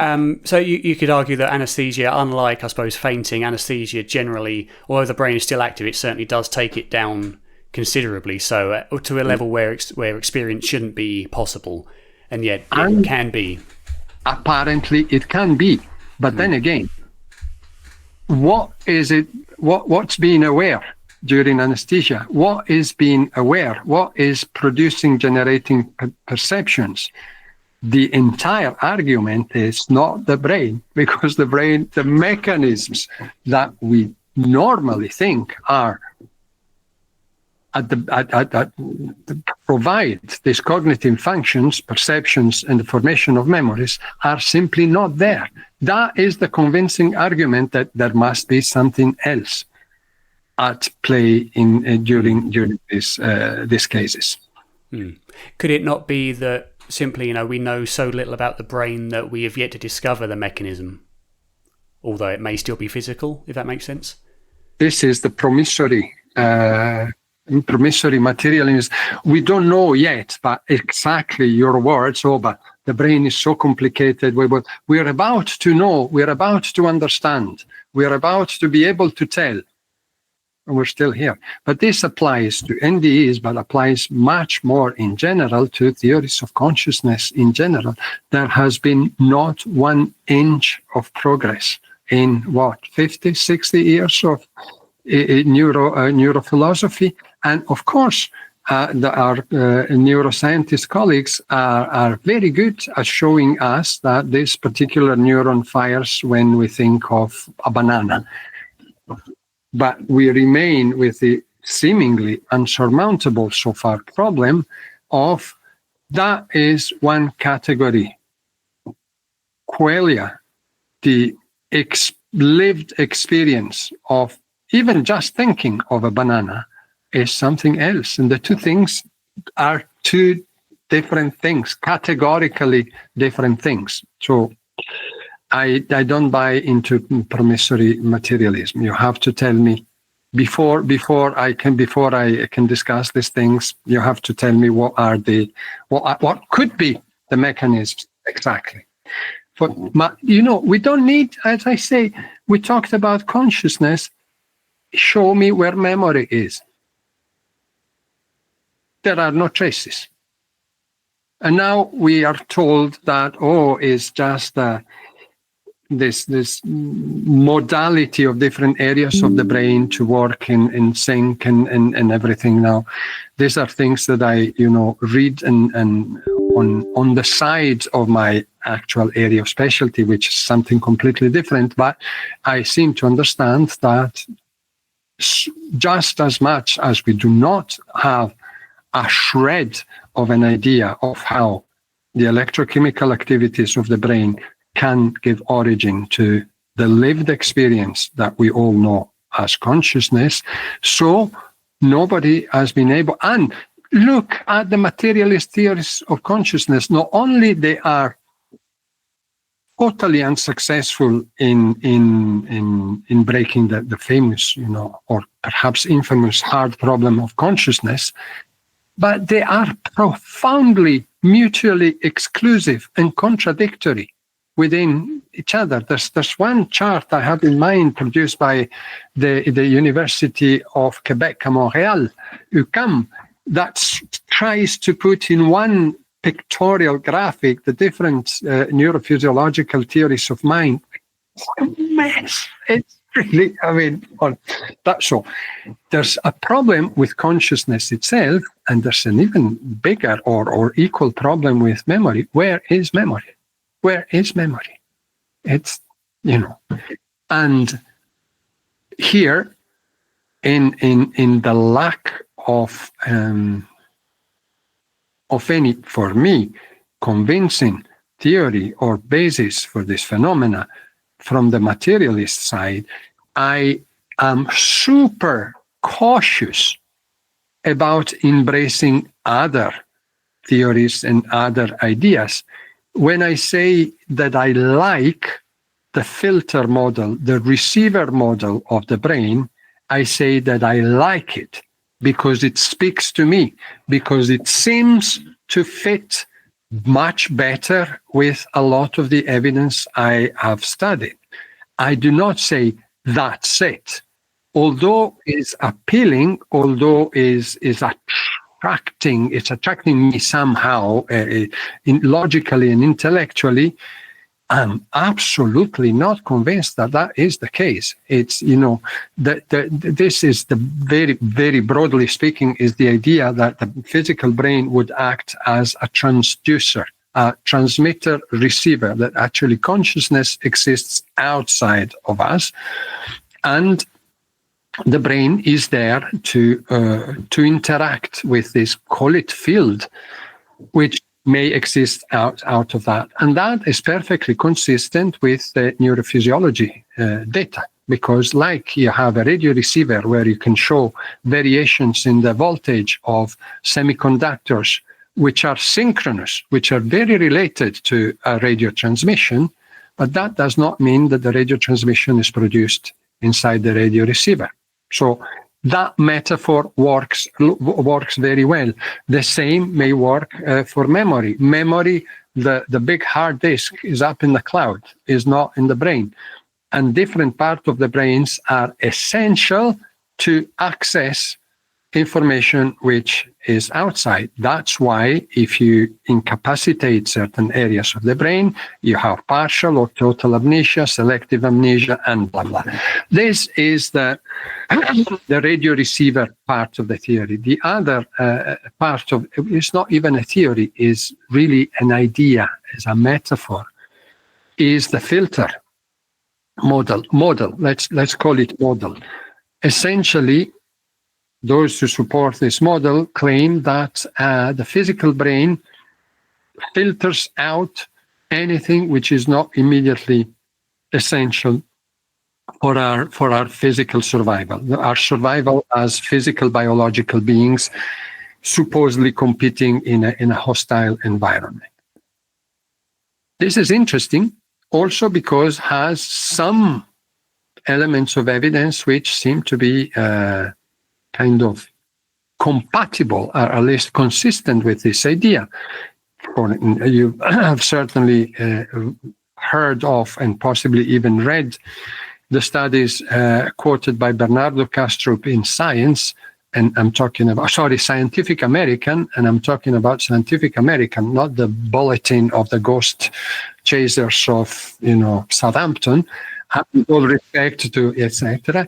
So you could argue that anesthesia, unlike, I suppose, fainting, anesthesia generally, although the brain is still active, it certainly does take it down considerably, so to a level where experience shouldn't be possible, and yet it can be. Apparently it can be, but then again, what is it? What's being aware during anesthesia? What is being aware? What is generating perceptions? The entire argument is not the brain, because the mechanisms that we normally think are provide these cognitive functions, perceptions, and the formation of memories are simply not there. That is the convincing argument that there must be something else at play during these cases. Could it not be that simply, we know so little about the brain that we have yet to discover the mechanism, although it may still be physical, if that makes sense? This is the promissory materialism. We don't know yet, but exactly your words, but the brain is so complicated. We're about to know, we're about to understand, we're about to be able to tell. And we're still here. But this applies to NDEs, but applies much more in general to theories of consciousness in general. There has been not 1 inch of progress in 50, 60 years of neurophilosophy. And of course, our neuroscientist colleagues are very good at showing us that this particular neuron fires when we think of a banana. But we remain with the seemingly unsurmountable so far problem of that is one category. Qualia, the lived experience of even just thinking of a banana, is something else. And the two things are two different things, categorically different things. So I don't buy into promissory materialism. You have to tell me before I can discuss these things. You have to tell me what could be the mechanisms exactly. We don't need, as I say, we talked about consciousness. Show me where memory is. There are no traces, and now we are told that it's just this modality of different areas of the brain to work in sync and everything. Now, these are things that I read and on the side of my actual area of specialty, which is something completely different. But I seem to understand that just as much as we do not have a shred of an idea of how the electrochemical activities of the brain can give origin to the lived experience that we all know as consciousness, so nobody has been able. And look at the materialist theories of consciousness. Not only they are totally unsuccessful in breaking the famous, or perhaps infamous hard problem of consciousness, but they are profoundly mutually exclusive and contradictory within each other. There's one chart I have in mind produced by the University of Quebec, Montreal, UQAM, that tries to put in one pictorial graphic the different neurophysiological theories of mind. It's a mess. It's really, that's so. There's a problem with consciousness itself, and there's an even bigger or equal problem with memory. Where is memory? Where is memory? It's, and here in the lack of any, for me, convincing theory or basis for this phenomena from the materialist side, I am super cautious about embracing other theories and other ideas. When I say that I like the filter model, the receiver model of the brain, I say that I like it because it speaks to me, because it seems to fit much better with a lot of the evidence I have studied. I do not say that's it. Although it's appealing, although it's attracting me somehow, logically and intellectually, I'm absolutely not convinced that that is the case. It's, this is the very, very broadly speaking, is the idea that the physical brain would act as a transducer, a transmitter receiver, that actually consciousness exists outside of us. And the brain is there to interact with this, call it field, which may exist out of that. And that is perfectly consistent with the neurophysiology data, because like you have a radio receiver where you can show variations in the voltage of semiconductors, which are synchronous, which are very related to a radio transmission, but that does not mean that the radio transmission is produced inside the radio receiver. So that metaphor works very well. The same may work for memory. Memory, the big hard disk is up in the cloud, is not in the brain. And different parts of the brains are essential to access information which is outside. That's why if you incapacitate certain areas of the brain, you have partial or total amnesia, selective amnesia, and blah, blah. This is the radio receiver part of the theory. The other part of it's not even a theory, is really an idea, is a metaphor, is the filter model. Let's call it model. Essentially, those who support this model claim that the physical brain filters out anything which is not immediately essential for our physical survival, our survival as physical biological beings, supposedly competing in a hostile environment. This is interesting also because has some elements of evidence which seem to be kind of compatible, or at least consistent with this idea. You have certainly heard of and possibly even read the studies quoted by Bernardo Kastrup in Science, and I'm talking about, Scientific American, and I'm talking about Scientific American, not the bulletin of the ghost chasers of, Southampton, with all respect to, etc.,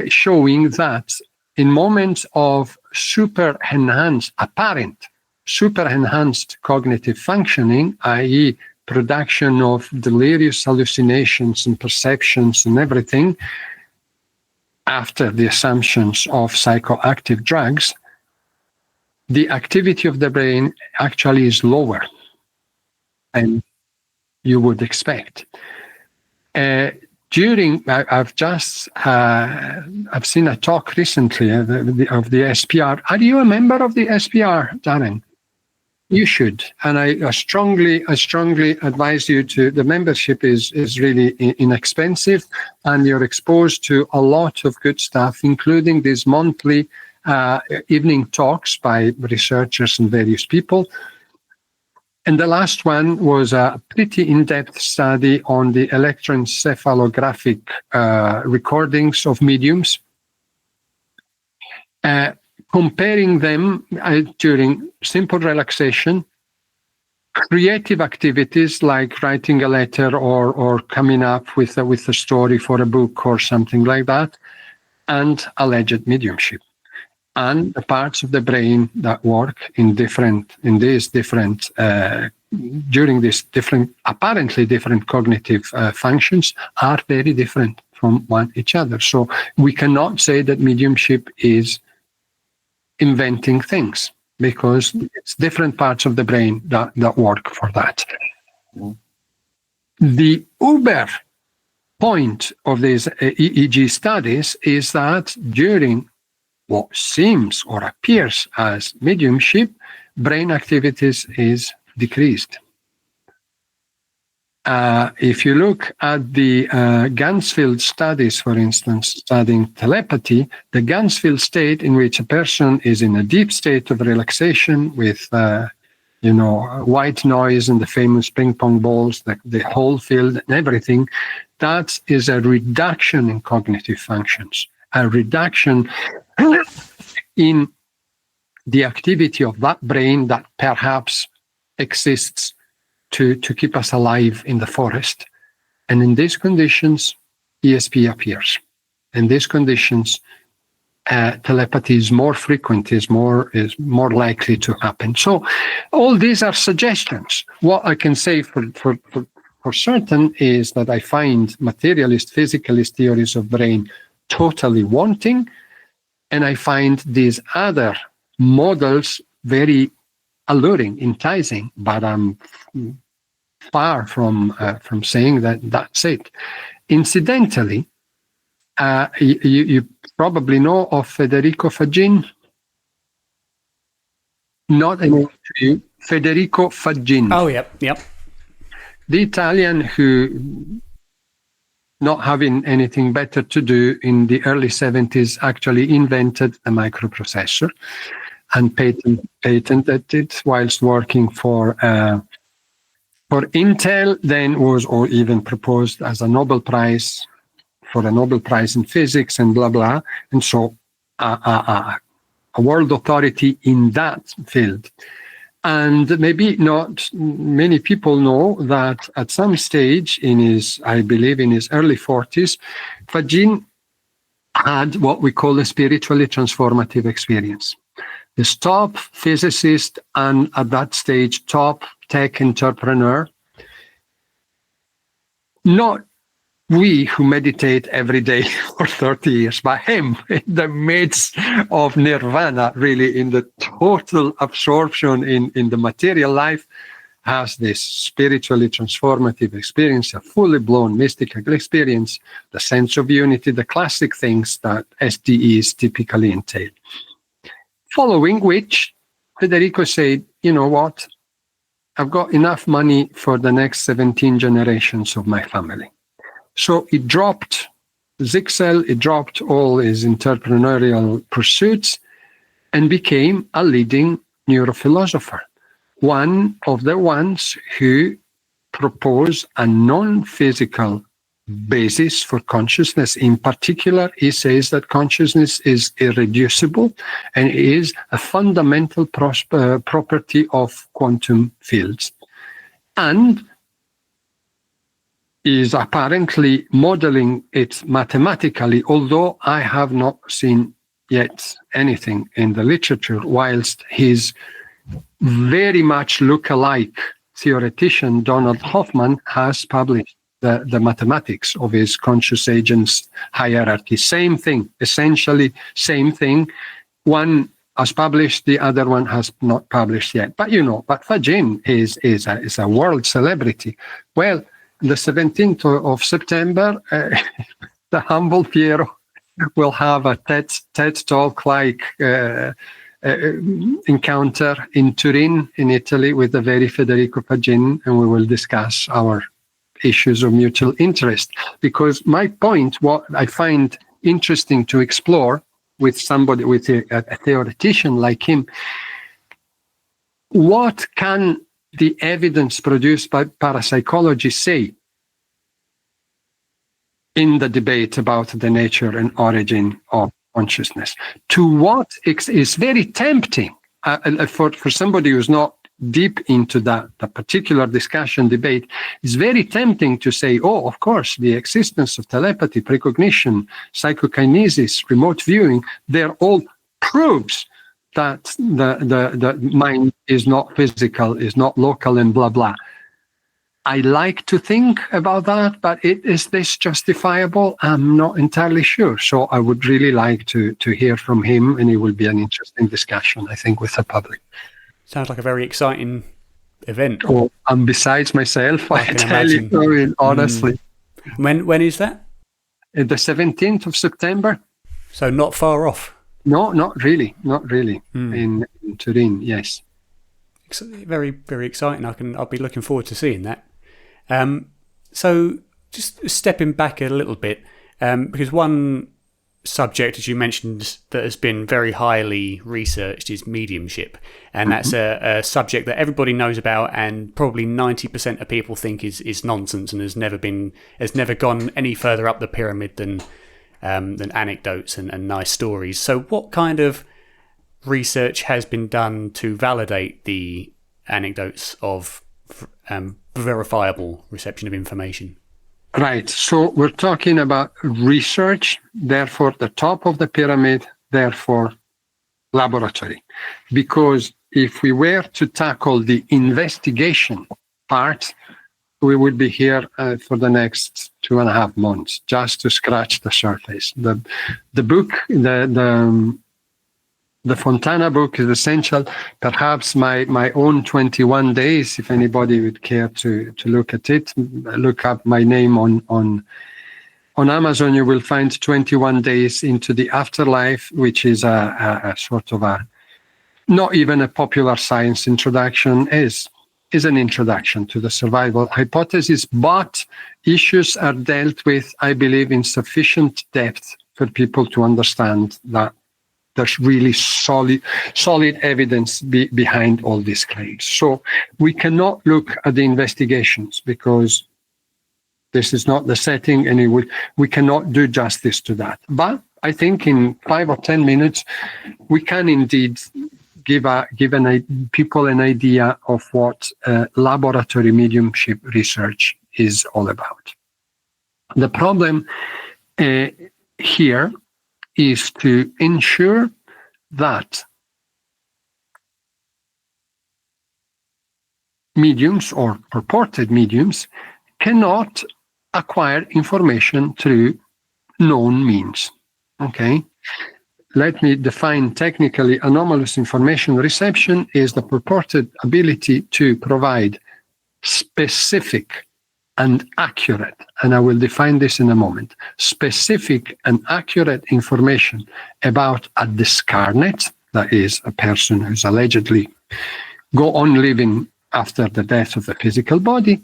showing that in moments of apparent super enhanced cognitive functioning, i.e. production of delirious hallucinations and perceptions and everything, after the assumptions of psychoactive drugs, the activity of the brain actually is lower than you would expect. I've seen a talk recently of the SPR. Are you a member of the SPR, Darren? You should, and I strongly advise you to. The membership is really inexpensive, and you're exposed to a lot of good stuff, including these monthly evening talks by researchers and various people. And the last one was a pretty in-depth study on the electroencephalographic recordings of mediums, comparing them during simple relaxation, creative activities like writing a letter or coming up with a story for a book or something like that, and alleged mediumship, and the parts of the brain that work during these apparently different cognitive functions are very different from each other. So we cannot say that mediumship is inventing things, because it's different parts of the brain that work for that. The uber point of these EEG studies is that during what seems or appears as mediumship, brain activities is decreased. If you look at the Ganzfeld studies, for instance, studying telepathy, the Ganzfeld state in which a person is in a deep state of relaxation with, white noise and the famous ping pong balls, the whole field and everything, that is a reduction in cognitive functions, a reduction in the activity of that brain that perhaps exists to keep us alive in the forest. And in these conditions, ESP appears. In these conditions, telepathy is more frequent, is more likely to happen. So all these are suggestions. What I can say for certain is that I find materialist, physicalist theories of brain totally wanting. And I find these other models very alluring, enticing, but I'm far from saying that that's it. Incidentally, you probably know of Federico Fagin. Not a name to you, Federico Fagin. Oh, yep. The Italian who, not having anything better to do in the early 70s, actually invented a microprocessor and patented it whilst working for Intel, then was or even proposed as a Nobel Prize for a Nobel Prize in physics and blah, blah. And so a world authority in that field. And maybe not many people know that at some stage in his, I believe in his early 40s, Fagin had what we call a spiritually transformative experience. This top physicist and at that stage top tech entrepreneur, not we who meditate every day for 30 years, but him in the midst of nirvana, really in the total absorption in the material life, has this spiritually transformative experience, a fully blown mystical experience, the sense of unity, the classic things that SDEs typically entail. Following which, Federico said, you know what, I've got enough money for the next 17 generations of my family. So he dropped Zixel, he dropped all his entrepreneurial pursuits and became a leading neurophilosopher, one of the ones who propose a non-physical basis for consciousness. In particular, he says that consciousness is irreducible and is a fundamental property of quantum fields. And is apparently modeling it mathematically, although I have not seen yet anything in the literature, whilst his very much look-alike theoretician, Donald Hoffman, has published the mathematics of his conscious agents hierarchy. Same thing, essentially same thing. One has published, the other one has not published yet. But Fagin is a world celebrity. Well, the 17th of September, the humble Piero will have a TED Talk-like encounter in Turin, in Italy, with the very Federico Fagin, and we will discuss our issues of mutual interest. Because my point, what I find interesting to explore with somebody, with a theoretician like him, what can the evidence produced by parapsychology say in the debate about the nature and origin of consciousness? To what is very tempting for somebody who's not deep into the particular discussion debate, is very tempting to say, oh, of course, the existence of telepathy, precognition, psychokinesis, remote viewing, they're all proofs that the mind is not physical, is not local, and blah, blah. I like to think about that, but is this justifiable? I'm not entirely sure. So I would really like to hear from him, and it will be an interesting discussion, I think, with the public. Sounds like a very exciting event. Oh, and besides myself, I tell you, honestly. When is that? The 17th of September. So not far off. No, not really. In Turin, yes. Very, very exciting. I'll be looking forward to seeing that. So just stepping back a little bit, because one subject, as you mentioned, that has been very highly researched is mediumship, and that's a subject that everybody knows about, and probably 90% of people think is nonsense, and has never gone any further up the pyramid than anecdotes and nice stories. So what kind of research has been done to validate the anecdotes of verifiable reception of information? Right. So we're talking about research, therefore the top of the pyramid, therefore laboratory. Because if we were to tackle the investigation part, we will be here for the next 2.5 months just to scratch the surface. The book, the Fontana book is essential. Perhaps my own 21 days, if anybody would care to look at it, look up my name on Amazon, you will find 21 days into the afterlife, which is a sort of not even a popular science introduction, is an introduction to the survival hypothesis, but issues are dealt with, I believe, in sufficient depth for people to understand that there's really solid evidence behind all these claims. So we cannot look at the investigations because this is not the setting, and we cannot do justice to that. But I think in 5 or 10 minutes, we can indeed give people an idea of what laboratory mediumship research is all about. The problem here is to ensure that mediums or purported mediums cannot acquire information through known means. Okay? Let me define technically. Anomalous information reception is the purported ability to provide specific and accurate, and I will define this in a moment, specific and accurate information about a discarnate, that is a person who's allegedly go on living after the death of the physical body,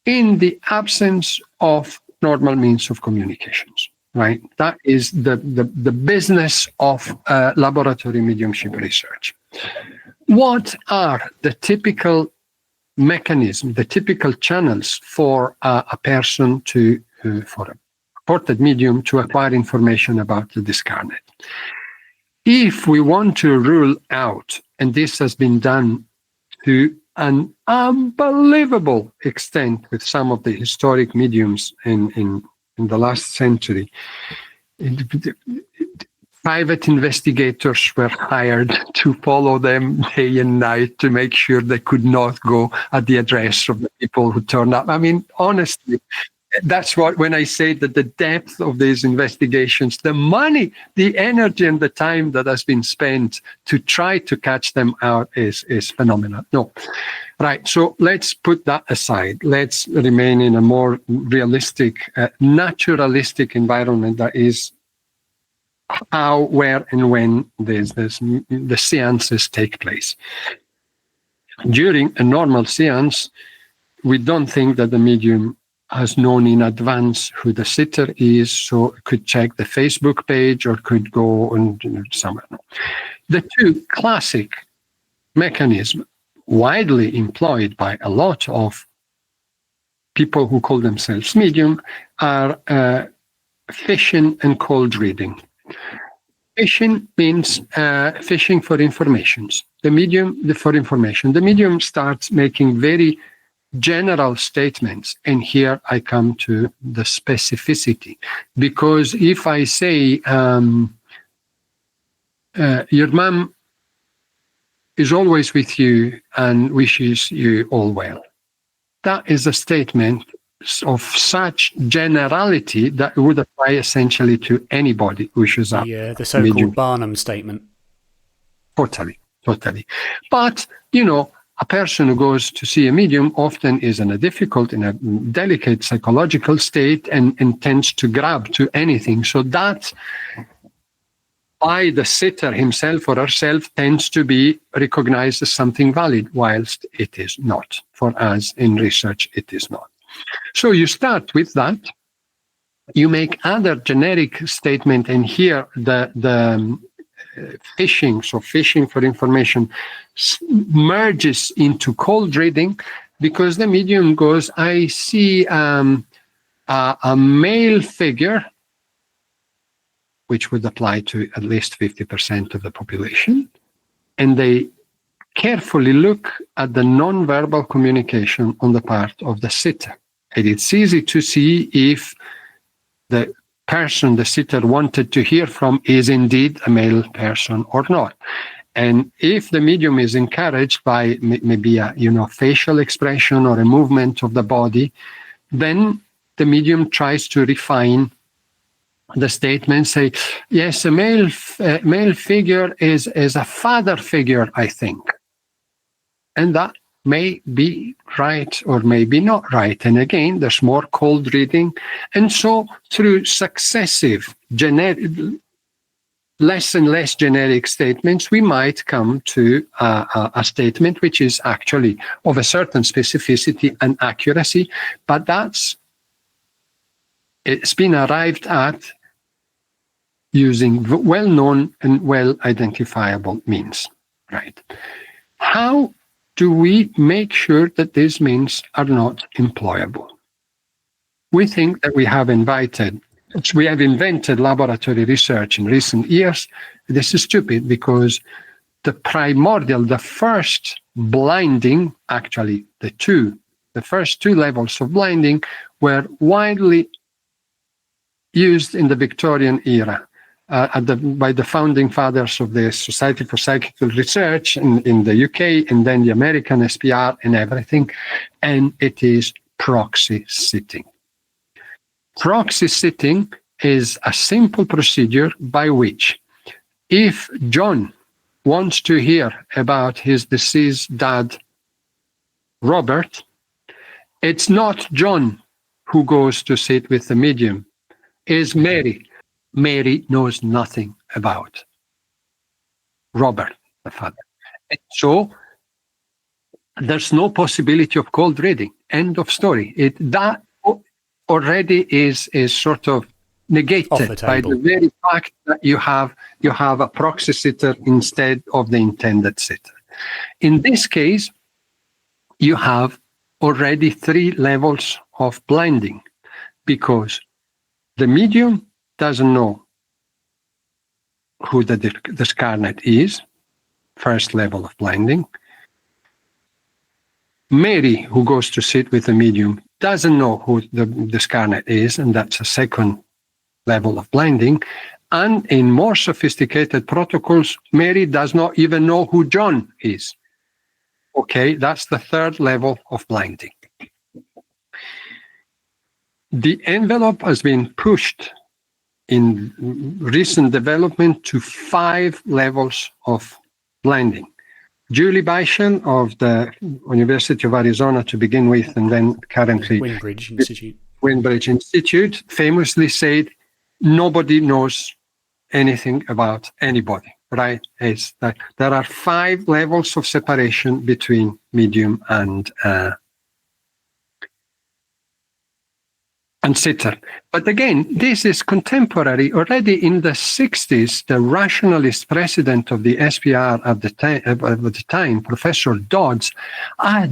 in the absence of normal means of communications, right? That is the business of laboratory mediumship research. What are the typical mechanism, the typical channels for a person for a purported medium to acquire information about the discarnate? If we want to rule out, and this has been done to an unbelievable extent with some of the historic mediums in the last century, private investigators were hired to follow them day and night to make sure they could not go at the address of the people who turned up. I mean, honestly, that's what, when I say that the depth of these investigations, the money, the energy and the time that has been spent to try to catch them out is phenomenal. No. Right. So let's put that aside. Let's remain in a more realistic, naturalistic environment that is how, where, and when the seances take place. During a normal seance, we don't think that the medium has known in advance who the sitter is, so could check the Facebook page or could go and somewhere. The two classic mechanisms widely employed by a lot of people who call themselves medium are fishing and cold reading. Fishing means fishing for informations. The medium starts making very general statements, and here I come to the specificity. Because if I say, your mom is always with you and wishes you all well, that is a statement of such generality that would apply essentially to anybody who wishes up. Yeah, the so-called medium. Barnum statement. Totally. But, a person who goes to see a medium often is in a delicate psychological state and tends to grab to anything. So that, by the sitter himself or herself, tends to be recognized as something valid, whilst it is not. For us in research, it is not. So you start with that. You make other generic statement, and here the fishing for information merges into cold reading, because the medium goes, I see a male figure, which would apply to at least 50% of the population, and they carefully look at the non-verbal communication on the part of the sitter. And it's easy to see if the person the sitter wanted to hear from is indeed a male person or not. And if the medium is encouraged by maybe a facial expression or a movement of the body, then the medium tries to refine the statement, say, yes, a male figure is a father figure, I think. And that may be right or may be not right. And again, there's more cold reading. And so through successive less and less generic statements, we might come to a statement which is actually of a certain specificity and accuracy, but it's been arrived at using well-known and well-identifiable means, right? How do we make sure that these means are not employable? We think that we have invented laboratory research in recent years. This is stupid because the first blinding, actually the first two levels of blinding were widely used in the Victorian era by the founding fathers of the Society for Psychical Research in the UK, and then the American SPR and everything, and it is proxy sitting. Proxy sitting is a simple procedure by which, if John wants to hear about his deceased dad, Robert, it's not John who goes to sit with the medium, it's Mary. Mary knows nothing about Robert, the father. And so there's no possibility of cold reading. End of story. That already is sort of negated by the very fact that you have a proxy sitter instead of the intended sitter. In this case, you have already 3 levels of blinding, because the medium doesn't know who the discarnate is, first level of blinding. Mary, who goes to sit with the medium, doesn't know who the discarnate is, and that's a second level of blinding. And in more sophisticated protocols, Mary does not even know who John is. Okay, that's the 3rd level of blinding. The envelope has been pushed in recent development to 5 levels of blinding. Julie Beischel of the University of Arizona to begin with, and then currently Windbridge Institute, famously said, nobody knows anything about anybody, right? It's that there are 5 levels of separation between medium and sitter. But again, this is contemporary. Already in the 60s, the rationalist president of the SPR at the time, Professor Dodds, a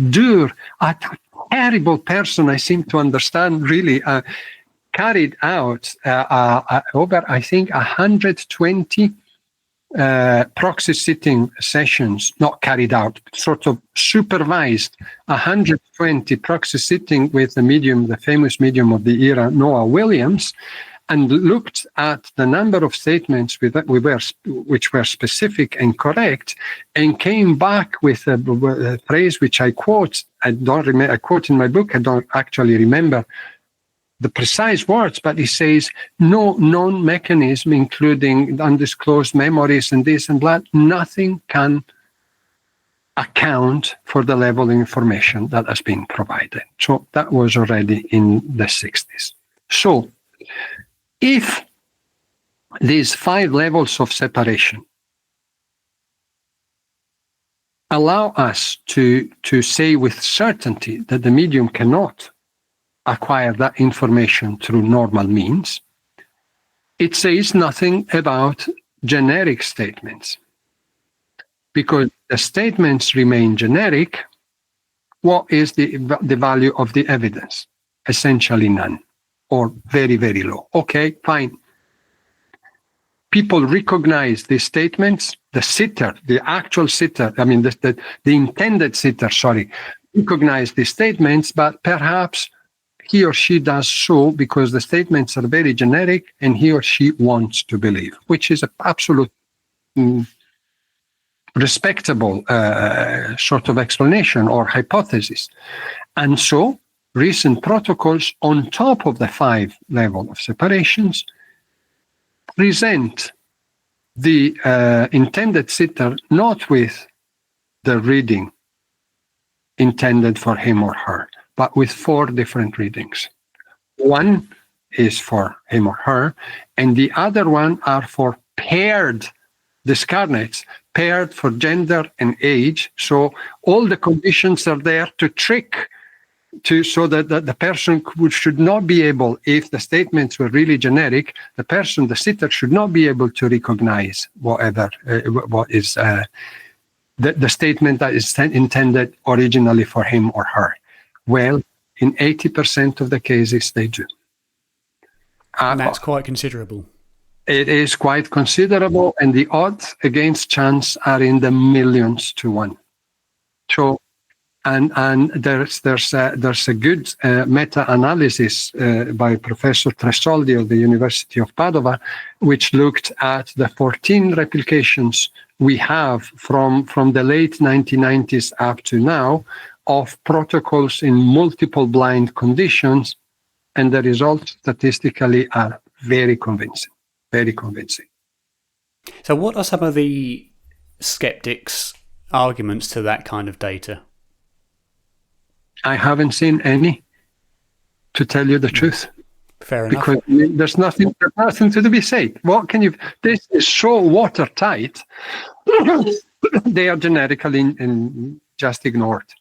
terrible person, I seem to understand, really, carried out over, I think, 120 proxy sitting sessions, not carried out, sort of supervised 120 proxy sitting with the medium, the famous medium of the era, Noah Williams, and looked at the number of statements which were specific and correct, and came back with a phrase which I quote. I quote in my book. I don't actually remember the precise words, but he says, no known mechanism, including undisclosed memories and this and that, nothing can account for the level of information that has been provided. So that was already in the 60s. So if these 5 levels of separation allow us to say with certainty that the medium cannot acquire that information through normal means, it says nothing about generic statements. Because the statements remain generic, what is the value of the evidence? Essentially none, or very, very low. Okay, fine. People recognize these statements. The sitter, the actual sitter, I mean, the intended sitter, recognize these statements, but perhaps he or she does so because the statements are very generic and he or she wants to believe, which is an absolute respectable sort of explanation or hypothesis. And so recent protocols on top of the 5 level of separations present the intended sitter not with the reading intended for him or her, but with 4 different readings. One is for him or her, and the other one are for paired discarnates, paired for gender and age. So all the conditions are there to trick so that the person should not be able, if the statements were really generic, the sitter should not be able to recognize what is the statement that is intended originally for him or her. Well, in 80% of the cases, they do. And that's quite considerable. It is quite considerable, and the odds against chance are in the millions to 1. So, and there's a good meta-analysis by Professor Tresoldi of the University of Padova, which looked at the 14 replications we have from the late 1990s up to now of protocols in multiple blind conditions, and the results statistically are very convincing. Very convincing. So what are some of the skeptics' arguments to that kind of data? I haven't seen any, to tell you the truth. Fair enough. Because there's nothing to be said. What can you? This is so watertight. They are generically just ignored.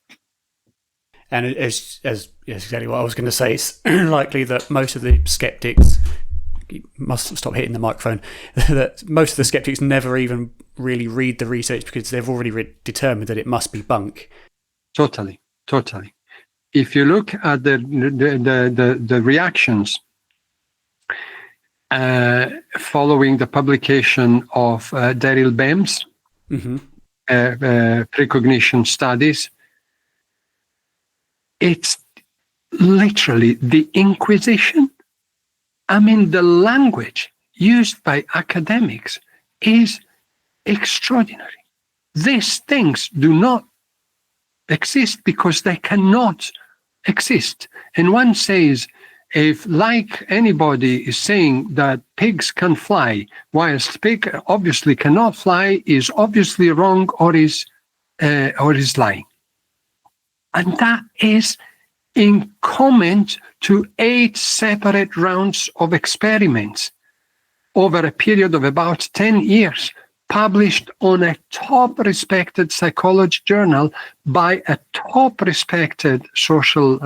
And it's exactly what I was going to say. It's likely that most of the skeptics, you must stop hitting the microphone, that most of the skeptics never even really read the research because they've already determined that it must be bunk. Totally. If you look at the reactions following the publication of Daryl Bem's precognition studies, it's literally the Inquisition. I mean, the language used by academics is extraordinary. These things do not exist because they cannot exist. And one says, if, like anybody is saying that pigs can fly, whilst pig obviously cannot fly, is obviously wrong or is lying. And that is in comment to 8 separate rounds of experiments over a period of about 10 years, published on a top-respected psychology journal by a top-respected social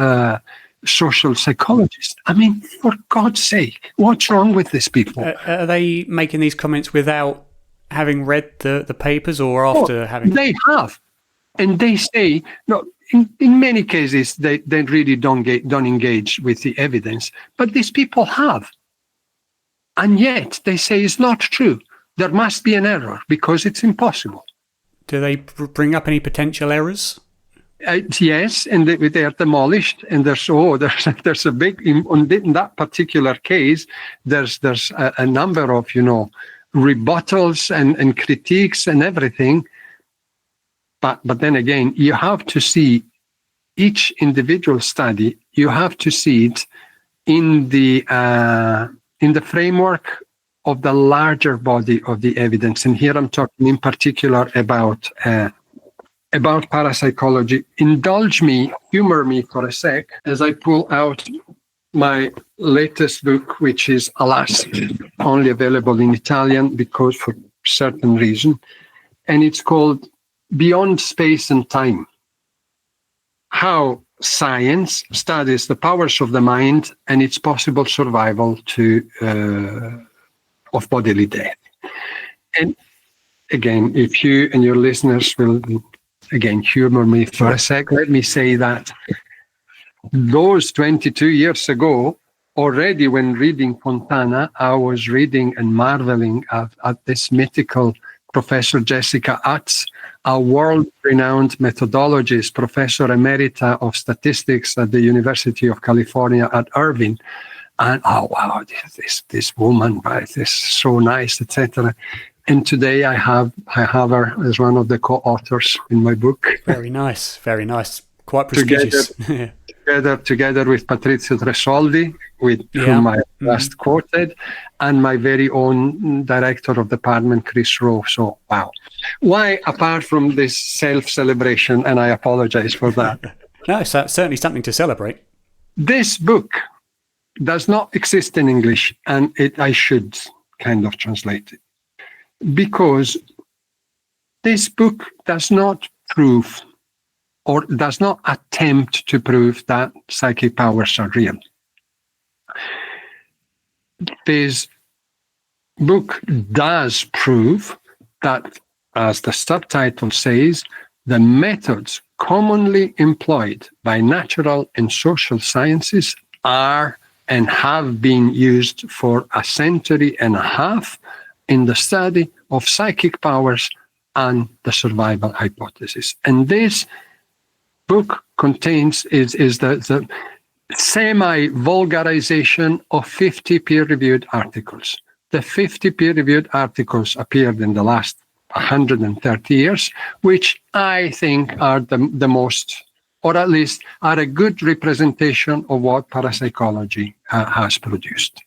psychologist. I mean, for God's sake, what's wrong with these people? Are they making these comments without having read the papers or after having... They have. And they say, no, in many cases, they really don't engage with the evidence. But these people have. And yet they say it's not true. There must be an error because it's impossible. Do they bring up any potential errors? Yes, and they are demolished. And there's a big, in that particular case, there's a number of, rebuttals and critiques and everything. But then again, you have to see each individual study. You have to see it in the framework of the larger body of the evidence. And here I'm talking in particular about parapsychology. Humor me for a sec, as I pull out my latest book, which is, alas, only available in Italian because for certain reason. And it's called Beyond Space and Time: How Science Studies the Powers of the Mind and Its Possible Survival of Bodily Death. And again, if you and your listeners will, again, humor me for a sec, let me say that those 22 years ago, already when reading Fontana, I was reading and marveling at this mythical Professor Jessica Utz, a world-renowned methodologist, Professor Emerita of Statistics at the University of California at Irvine. And, oh, wow, this woman, right, this is so nice, etc. And today I have her as one of the co-authors in my book. Very nice, very nice. Quite prestigious. Together with Patrizio Tresoldi, whom I last quoted, and my very own director of department, Chris Rowe. So, wow. Why, apart from this self-celebration, and I apologize for that. No, it's certainly something to celebrate. This book does not exist in English, and I should kind of translate it. Because this book does not prove or does not attempt to prove that psychic powers are real. This book does prove that, as the subtitle says, the methods commonly employed by natural and social sciences are and have been used for a century and a half in the study of psychic powers and the survival hypothesis. And this book contains is the semi-vulgarization of 50 peer-reviewed articles. The 50 peer-reviewed articles appeared in the last 130 years, which I think are the most, or at least are a good representation of what parapsychology has produced.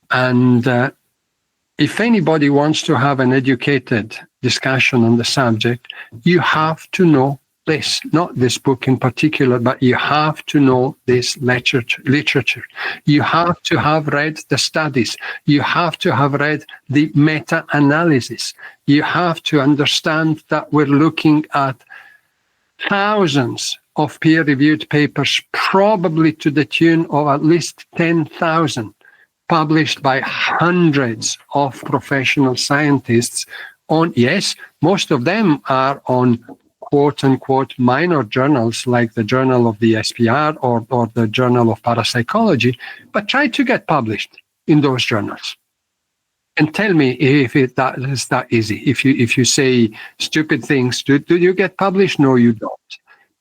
And if anybody wants to have an educated discussion on the subject, you have to know this, not this book in particular, but you have to know this literature. You have to have read the studies. You have to have read the meta-analysis. You have to understand that we're looking at thousands of peer-reviewed papers, probably to the tune of at least 10,000, published by hundreds of professional scientists on, yes, most of them are on quote-unquote minor journals like the Journal of the SPR or the Journal of Parapsychology, but try to get published in those journals. And tell me if that is that easy. If you say stupid things, do you get published? No, you don't.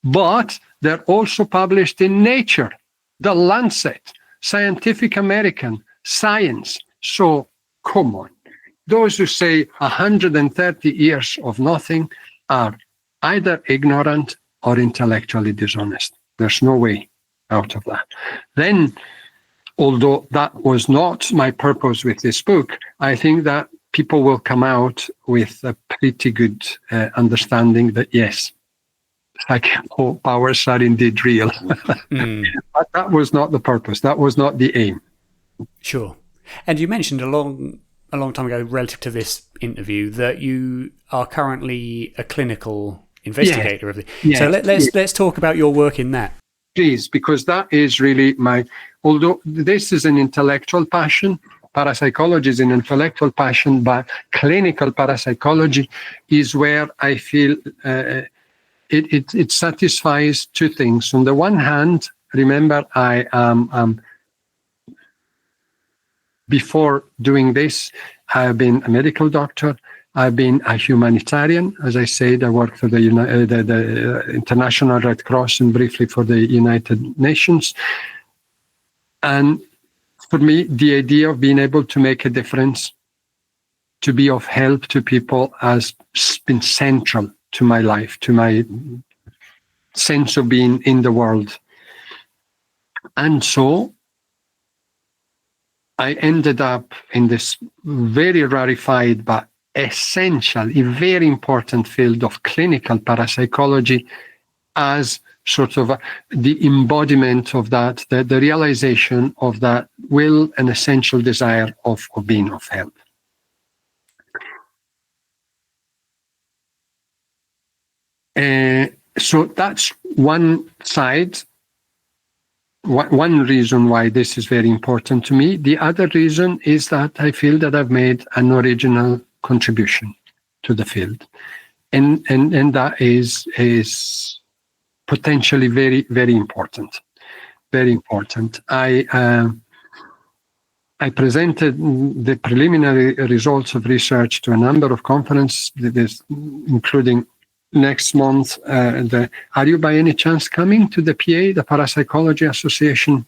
But they're also published in Nature, The Lancet, Scientific American, Science. So come on. Those who say 130 years of nothing are either ignorant or intellectually dishonest. There's no way out of that. Then, although that was not my purpose with this book, I think that people will come out with a pretty good understanding that, yes, psychical powers are indeed real. But that was not the purpose. That was not the aim. Sure. And you mentioned a long time ago, relative to this interview, that you are currently a clinical investigator of it. So let's talk about your work in that. Please, because that is really although this is an intellectual passion, parapsychology is an intellectual passion, but clinical parapsychology is where I feel it satisfies two things. On the one hand, remember, I am before doing this, I have been a medical doctor. I've been a humanitarian. As I said, I worked for the International Red Cross and briefly for the United Nations. And for me, the idea of being able to make a difference, to be of help to people, has been central to my life, to my sense of being in the world. And so I ended up in this very rarefied but essential, a very important field of clinical parapsychology as sort of the embodiment of that, the realization of that will and essential desire of being of help. So that's one side. One reason why this is very important to me. The other reason is that I feel that I've made an original contribution to the field, and that is potentially very, very important. Very important. I presented the preliminary results of research to a number of conferences, including next month. Are you by any chance coming to the PA, the Parapsychology Association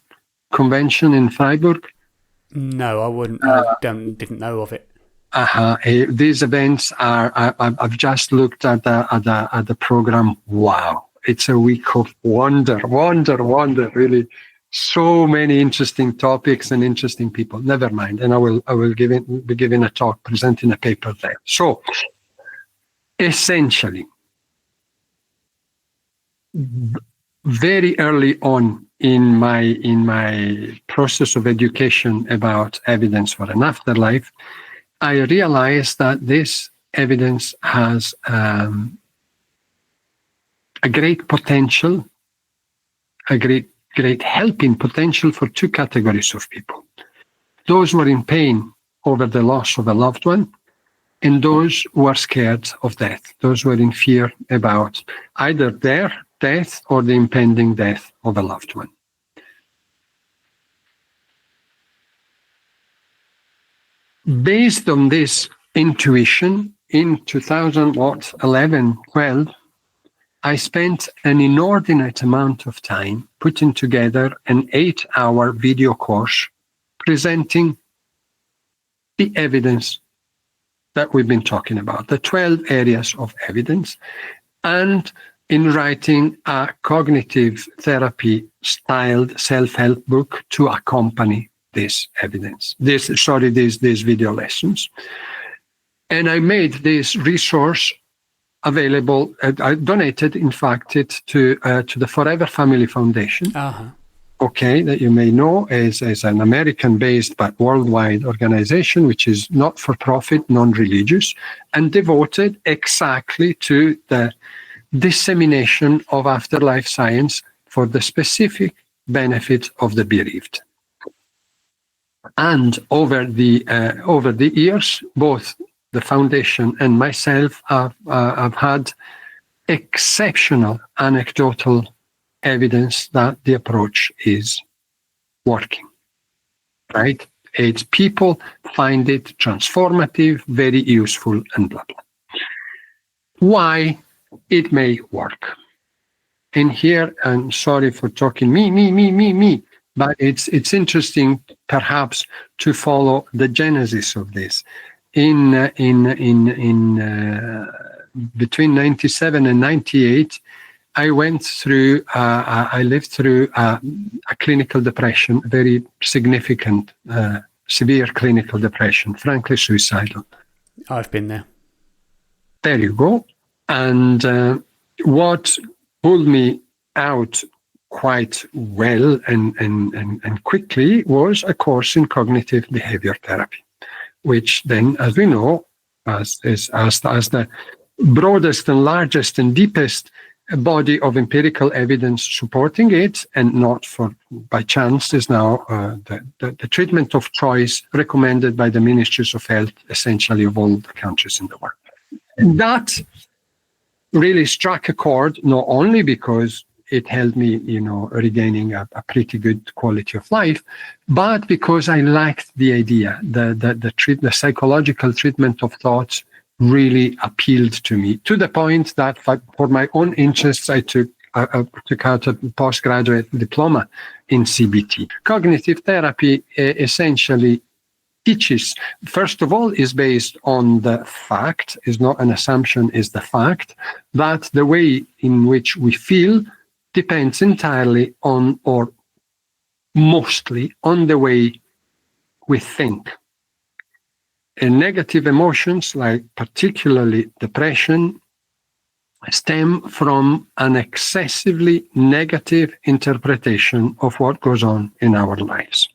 convention in Freiburg? No, I wouldn't. I didn't know of it. These events are. I've just looked at the program. Wow, it's a week of wonder. Really, so many interesting topics and interesting people. Never mind, and I will be giving a talk, presenting a paper there. So, essentially, very early on in my process of education about evidence for an afterlife, I realized that this evidence has a great potential, a great helping potential for two categories of people: those who are in pain over the loss of a loved one, and those who are scared of death, those who are in fear about either their death or the impending death of a loved one. Based on this intuition, in 2011-12, I spent an inordinate amount of time putting together an 8-hour video course presenting the evidence that we've been talking about, the 12 areas of evidence, and in writing a cognitive therapy styled self-help book to accompany this evidence, these video lessons. And I made this resource available. I donated, in fact, it to the Forever Family Foundation. Okay, that you may know is an American-based but worldwide organization, which is not-for-profit, non-religious, and devoted exactly to the dissemination of afterlife science for the specific benefit of the bereaved. And over the years, both the foundation and myself have had exceptional anecdotal evidence that the approach is working. Right? It's people find it transformative, very useful, and blah blah. Why it may work? And here, I'm sorry for talking me. But it's interesting, perhaps, to follow the genesis of this. In between 97 and 98, I lived through a clinical depression, very significant, severe clinical depression, frankly suicidal. I've been there. There you go. And what pulled me out quite well and quickly was a course in cognitive behavior therapy, which then, as we know, as the broadest and largest and deepest body of empirical evidence supporting it, and not by chance, is now the treatment of choice recommended by the ministries of health, essentially of all the countries in the world. And that really struck a chord, not only because it helped me, regaining a pretty good quality of life, but because I liked the idea. The psychological treatment of thoughts really appealed to me, to the point that for my own interests, I took out a postgraduate diploma in CBT. Cognitive therapy essentially teaches, first of all, is based on the fact, is not an assumption, is the fact that the way in which we feel depends entirely on, or mostly on, the way we think. And negative emotions, like particularly depression, stem from an excessively negative interpretation of what goes on in our lives.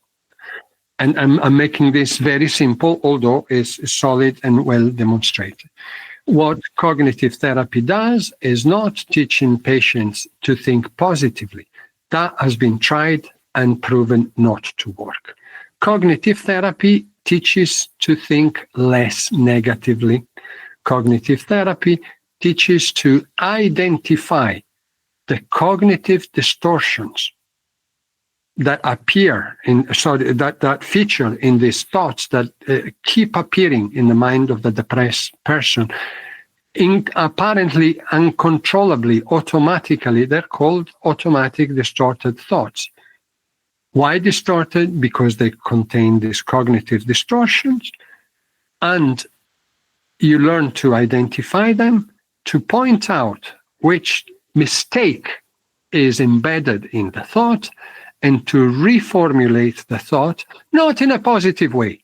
And I'm making this very simple, although it's solid and well demonstrated. What cognitive therapy does is not teaching patients to think positively. That has been tried and proven not to work. Cognitive therapy teaches to think less negatively. Cognitive therapy teaches to identify the cognitive distortions that appear that feature in these thoughts that keep appearing in the mind of the depressed person, apparently uncontrollably, automatically. They're called automatic distorted thoughts. Why distorted? Because they contain these cognitive distortions, And you learn to identify them, to point out which mistake is embedded in the thought, and to reformulate the thought, not in a positive way,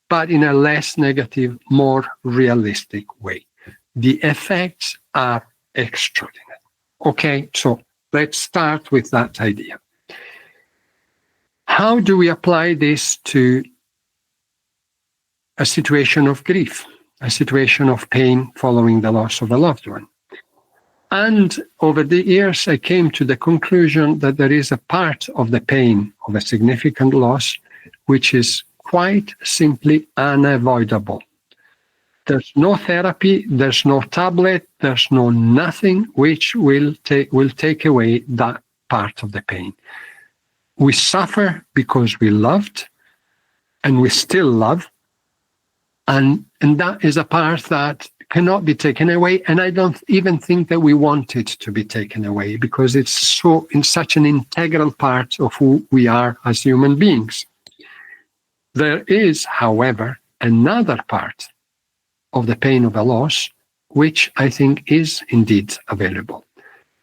but in a less negative, more realistic way. The effects are extraordinary. Okay, so let's start with that idea. How do we apply this to a situation of grief, a situation of pain following the loss of a loved one? And over the years, I came to the conclusion that there is a part of the pain of a significant loss which is quite simply unavoidable. There's no therapy, there's no tablet, there's no nothing which will take away that part of the pain. We suffer because we loved, and we still love, and that is a part that cannot be taken away, and I don't even think that we want it to be taken away, because it's such an integral part of who we are as human beings. There is, however, another part of the pain of a loss, which I think is indeed available.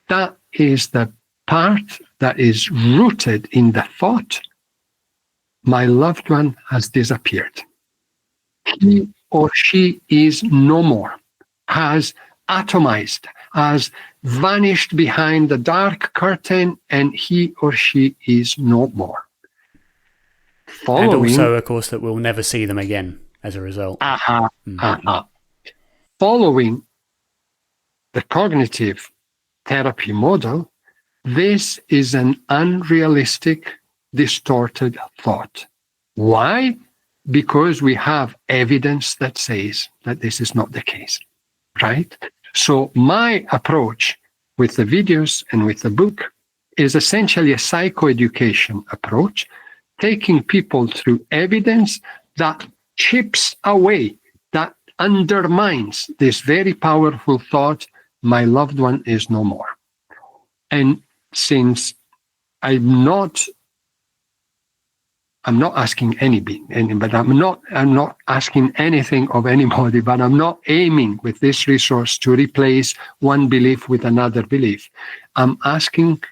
That is the part that is rooted in the thought, my loved one has disappeared. He or she is no more, has atomized, has vanished behind the dark curtain, and he or she is no more. And also, of course, that we'll never see them again as a result. Following the cognitive therapy model, this is an unrealistic, distorted thought. Why? Because we have evidence that says that this is not the case, right? So my approach with the videos and with the book is essentially a psychoeducation approach, taking people through evidence that chips away, that undermines this very powerful thought, my loved one is no more. And since I'm not asking but I'm not asking anything of anybody, but I'm not aiming with this resource to replace one belief with another belief. I'm asking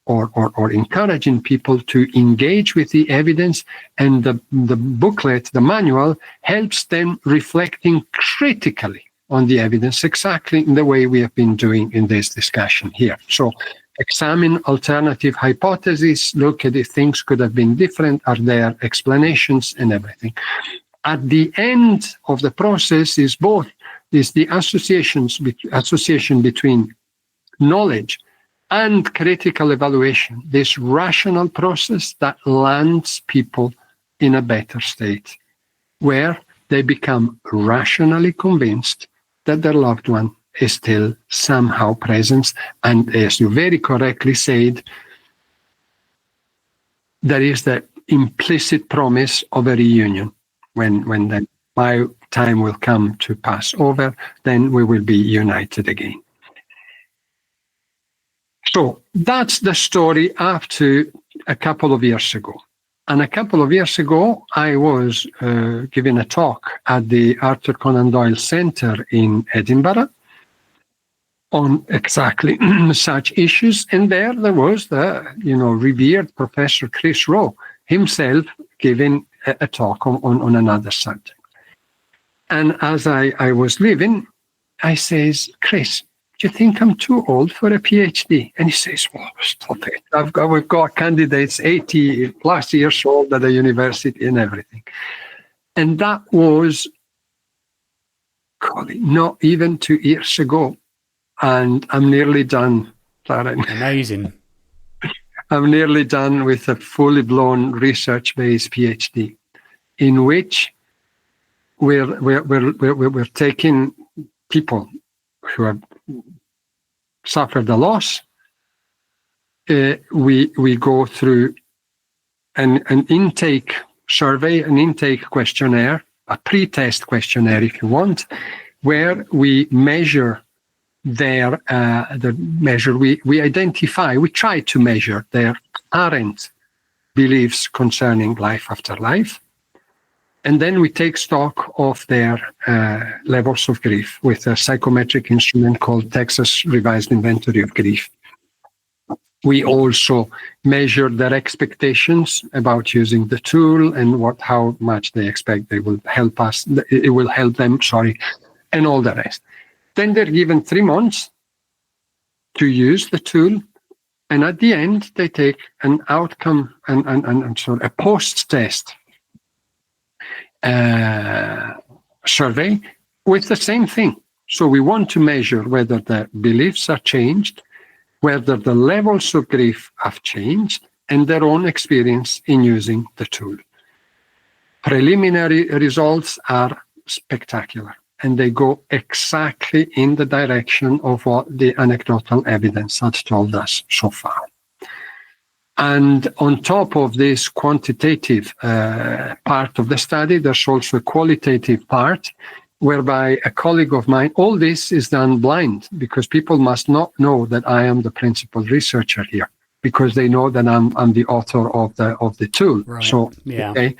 or encouraging people to engage with the evidence, and the booklet, the manual, helps them reflecting critically on the evidence, exactly in the way we have been doing in this discussion here. So examine alternative hypotheses, look at if things could have been different, are there explanations, and everything. At the end of the process is the association between knowledge and critical evaluation, this rational process that lands people in a better state, where they become rationally convinced that their loved one is still somehow present. And as you very correctly said, there is the implicit promise of a reunion. When my time will come to pass over, then we will be united again. So that's the story up to a couple of years ago. And a couple of years ago, I was giving a talk at the Arthur Conan Doyle Centre in Edinburgh on exactly such issues. And there was the revered Professor Chris Rowe himself giving a talk on another subject. And as I was leaving, I says, Chris, do you think I'm too old for a PhD? And he says, well, stop it. We've got candidates 80 plus years old at the university and everything. And that was not even 2 years ago. And I'm nearly done, Darren. Amazing. I'm nearly done with a fully blown research-based PhD, in which we're taking people who have suffered a loss. We go through an intake survey, an intake questionnaire, a pre-test questionnaire, if you want, where we measure we identify, we try to measure their current beliefs concerning life after life, And then we take stock of their levels of grief with a psychometric instrument called Texas Revised Inventory of Grief. We also measure their expectations about using the tool and how much they expect it will help them, and all the rest. Then they're given 3 months to use the tool, and at the end they take an outcome and a post-test survey with the same thing. So we want to measure whether the beliefs are changed, whether the levels of grief have changed, and their own experience in using the tool. Preliminary results are spectacular, and they go exactly in the direction of what the anecdotal evidence had told us so far. And on top of this quantitative part of the study, there's also a qualitative part whereby a colleague of mine, all this is done blind because people must not know that I am the principal researcher here, because they know that I'm the author of the tool. Right. So yeah.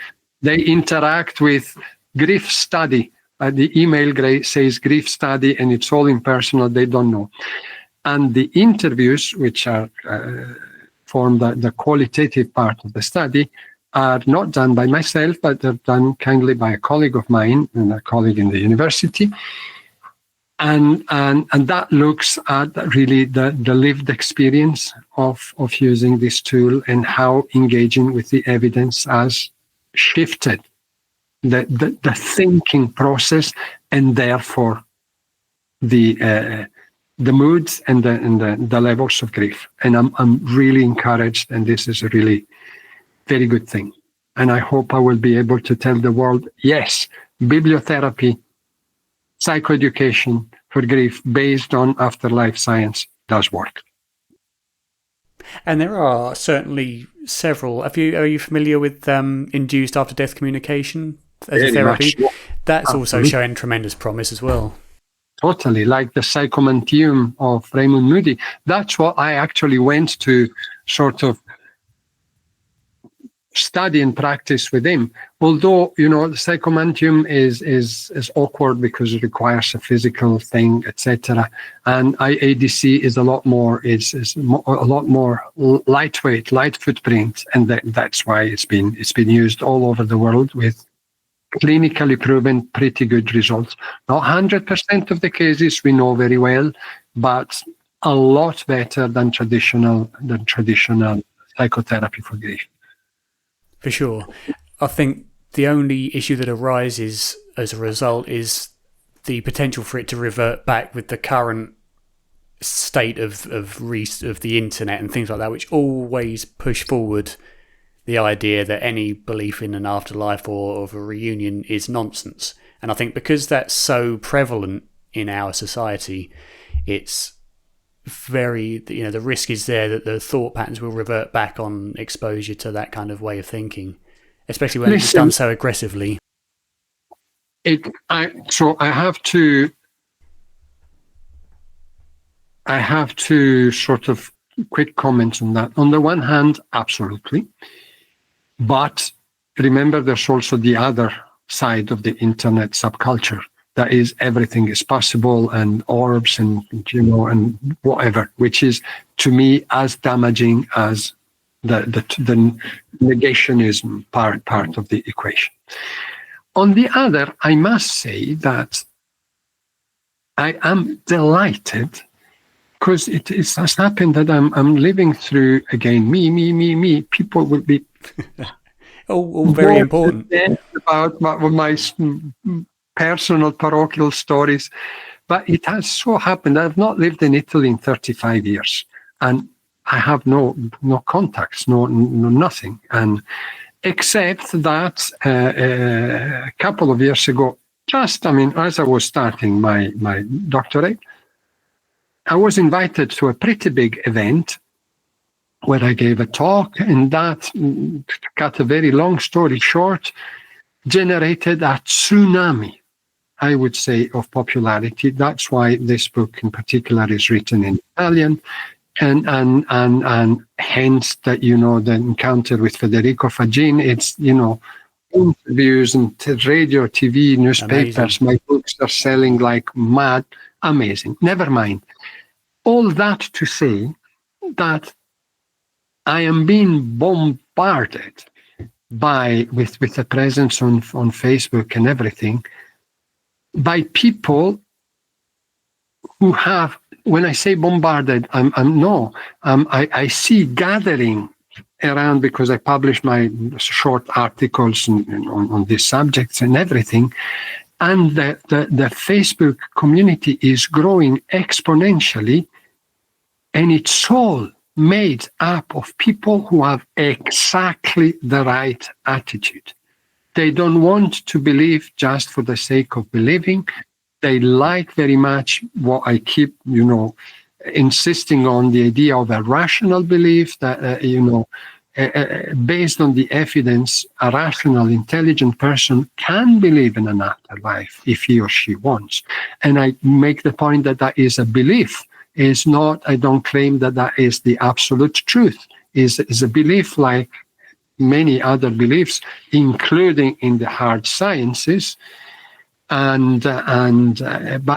They interact with grief study. The email says grief study, and it's all impersonal. They don't know. And the interviews, which are form the qualitative part of the study, are not done by myself, but they're done kindly by a colleague of mine and a colleague in the university. And that looks at really the lived experience of using this tool and how engaging with the evidence has shifted the thinking process, and therefore the moods and the levels of grief. And I'm really encouraged, and this is a really very good thing. And I hope I will be able to tell the world, yes, bibliotherapy, psychoeducation for grief based on afterlife science does work. And there are certainly several. Are you familiar with induced after-death communication as a therapy? That's absolutely. Also showing tremendous promise as well. Totally, like the psychomantium of Raymond Moody. That's what I actually went to sort of study and practice with him. Although, the psychomantium is awkward because it requires a physical thing, etc. And IADC is a lot more lightweight, light footprint, and that's why it's been used all over the world with clinically proven pretty good results. Not 100% of the cases we know very well, but a lot better than traditional psychotherapy for grief. For sure. I think the only issue that arises as a result is the potential for it to revert back with the current state of the internet and things like that, which always push forward the idea that any belief in an afterlife or of a reunion is nonsense. And I think because that's so prevalent in our society, it's very, the risk is there that the thought patterns will revert back on exposure to that kind of way of thinking, especially when it's done so aggressively. I have to sort of quick comment on that. On the one hand, absolutely. But remember, there's also the other side of the internet subculture. That is, everything is possible, and orbs and and whatever, which is to me as damaging as the negationism part of the equation. On the other, I must say that I am delighted because it has happened that I'm living through again me. People will be all very important about my personal parochial stories, but it has so happened that I've not lived in Italy in 35 years, and I have no contacts, no nothing, and except that a couple of years ago, as I was starting my doctorate, I was invited to a pretty big event where I gave a talk, and that, to cut a very long story short, generated a tsunami, I would say, of popularity. That's why this book in particular is written in Italian, and hence that, the encounter with Federico Fagin, it's, interviews and radio, TV, newspapers. Amazing. My books are selling like mad. Amazing. Never mind. All that to say that I am being bombarded with the presence on Facebook and everything by people who have, when I say bombarded, I see gathering around, because I publish my short articles on these subjects and everything. And the Facebook community is growing exponentially, and it's all made up of people who have exactly the right attitude. They don't want to believe just for the sake of believing. They like very much what I keep, insisting on, the idea of a rational belief that, based on the evidence, a rational, intelligent person can believe in an afterlife if he or she wants. And I make the point that that is a belief. Is not, I don't claim that that is the absolute truth. Is a belief like many other beliefs, including in the hard sciences, but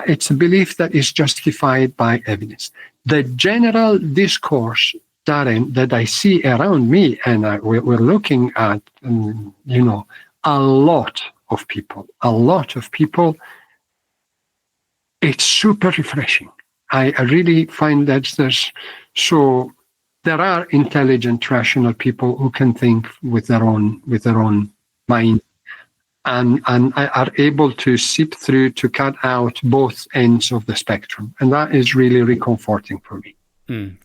it's a belief that is justified by evidence. The general discourse, Darren, that I see around me, and we're looking at, a lot of people, it's super refreshing. I really find that there are intelligent, rational people who can think with their own mind, and are able to sit through, to cut out both ends of the spectrum, and that is really reconforting for me.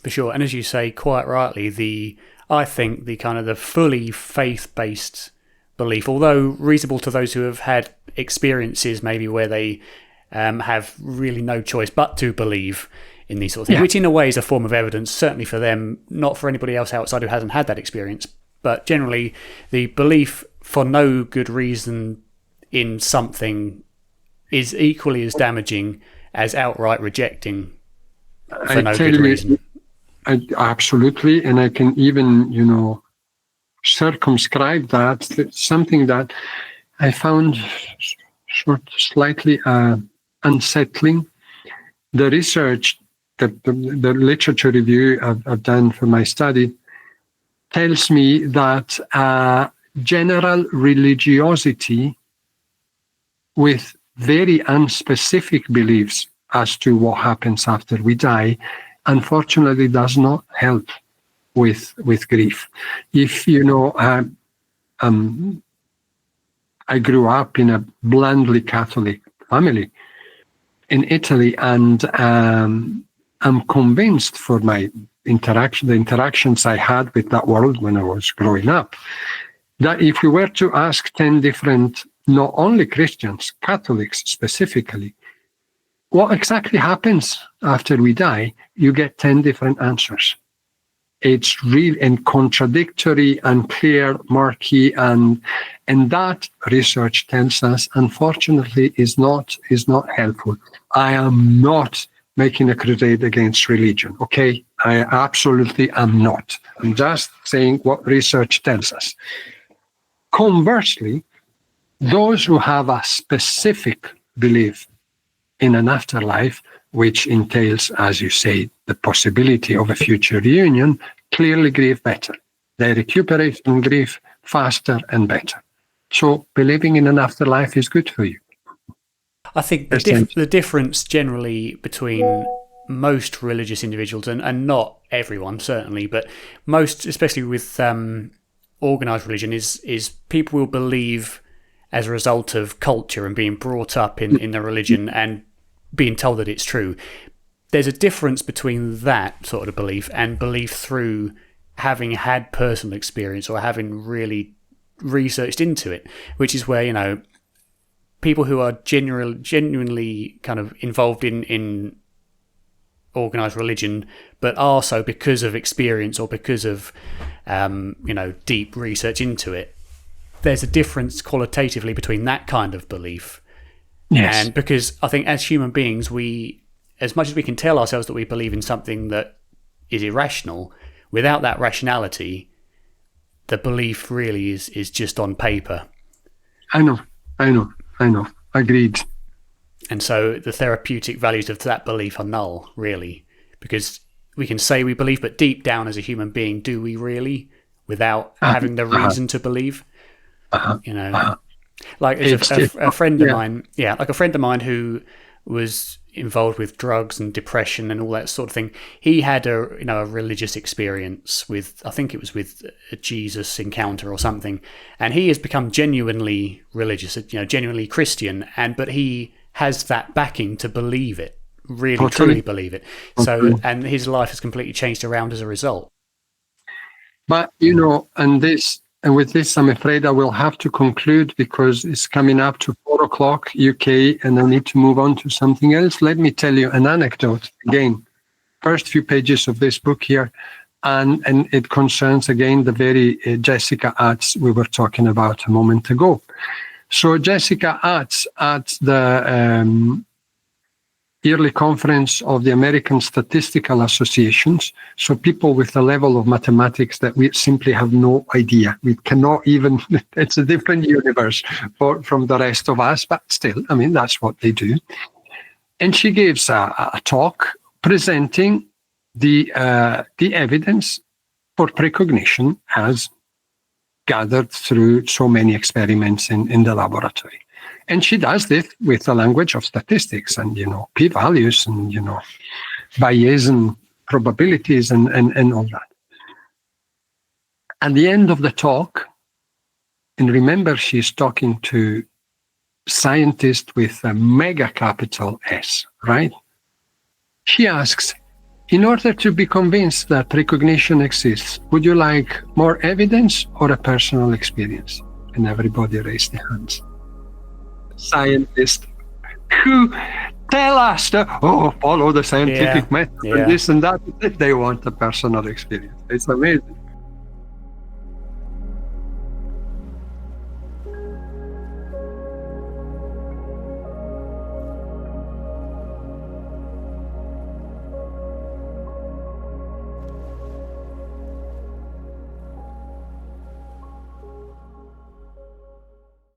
For sure, and as you say quite rightly, I think the kind of the fully faith-based belief, although reasonable to those who have had experiences maybe where they have really no choice but to believe in these sort of things, which in a way is a form of evidence, certainly for them, not for anybody else outside who hasn't had that experience. But generally, the belief for no good reason in something is equally as damaging as outright rejecting for no good reason. Absolutely, and I can even, circumscribe that. It's something that I found slightly unsettling. The research, the literature review I've done for my study tells me that general religiosity with very unspecific beliefs as to what happens after we die, unfortunately does not help with grief. If I grew up in a blandly Catholic family in Italy, and I'm convinced for the interactions I had with that world when I was growing up, that if we were to ask 10 different, not only Christians, Catholics specifically, what exactly happens after we die, you get 10 different answers. It's real and contradictory, unclear, murky, and that research tells us, unfortunately, is not helpful. I am not making a crusade against religion, okay? I absolutely am not. I'm just saying what research tells us. Conversely, those who have a specific belief in an afterlife, which entails, as you say, the possibility of a future reunion, clearly grieve better. They recuperate from grief faster and better. So believing in an afterlife is good for you. I think the difference generally between most religious individuals, and not everyone certainly, but most, especially with organised religion, is people will believe as a result of culture and being brought up in the religion and being told that it's true. There's a difference between that sort of belief and belief through having had personal experience or having really researched into it, which is where, people who are genuinely kind of involved in organised religion, but also because of experience or because of, deep research into it, there's a difference qualitatively between that kind of belief. Yes. And because I think as human beings, as much as we can tell ourselves that we believe in something that is irrational, without that rationality, the belief really is just on paper. I know. Agreed. And so the therapeutic values of that belief are null, really, because we can say we believe, but deep down as a human being, do we really, without having the reason to believe? You know, like a friend of mine, like a friend of mine who was involved with drugs and depression and all that sort of thing. He had a religious experience with, I think it was with a Jesus encounter or something, and he has become genuinely religious, genuinely Christian, but he has that backing to believe it, really truly believe it. So, and his life has completely changed around as a result. But and with this, I'm afraid I will have to conclude because it's coming up to 4:00 UK and I need to move on to something else. Let me tell you an anecdote again. First few pages of this book here, and it concerns again the very Jessica Atz we were talking about a moment ago. So Jessica Atz at the yearly conference of the American Statistical Associations. So people with a level of mathematics that we simply have no idea. We cannot even, it's a different universe from the rest of us, but still, I mean, that's what they do. And she gives a talk presenting the evidence for precognition as gathered through so many experiments in the laboratory. And she does this with the language of statistics and, p-values and, Bayesian probabilities and all that. At the end of the talk, and remember, she's talking to scientists with a mega capital S, right? She asks, in order to be convinced that precognition exists, would you like more evidence or a personal experience? And everybody raised their hands. Scientists who tell us follow the scientific method and this and that. They want a personal experience. It's amazing.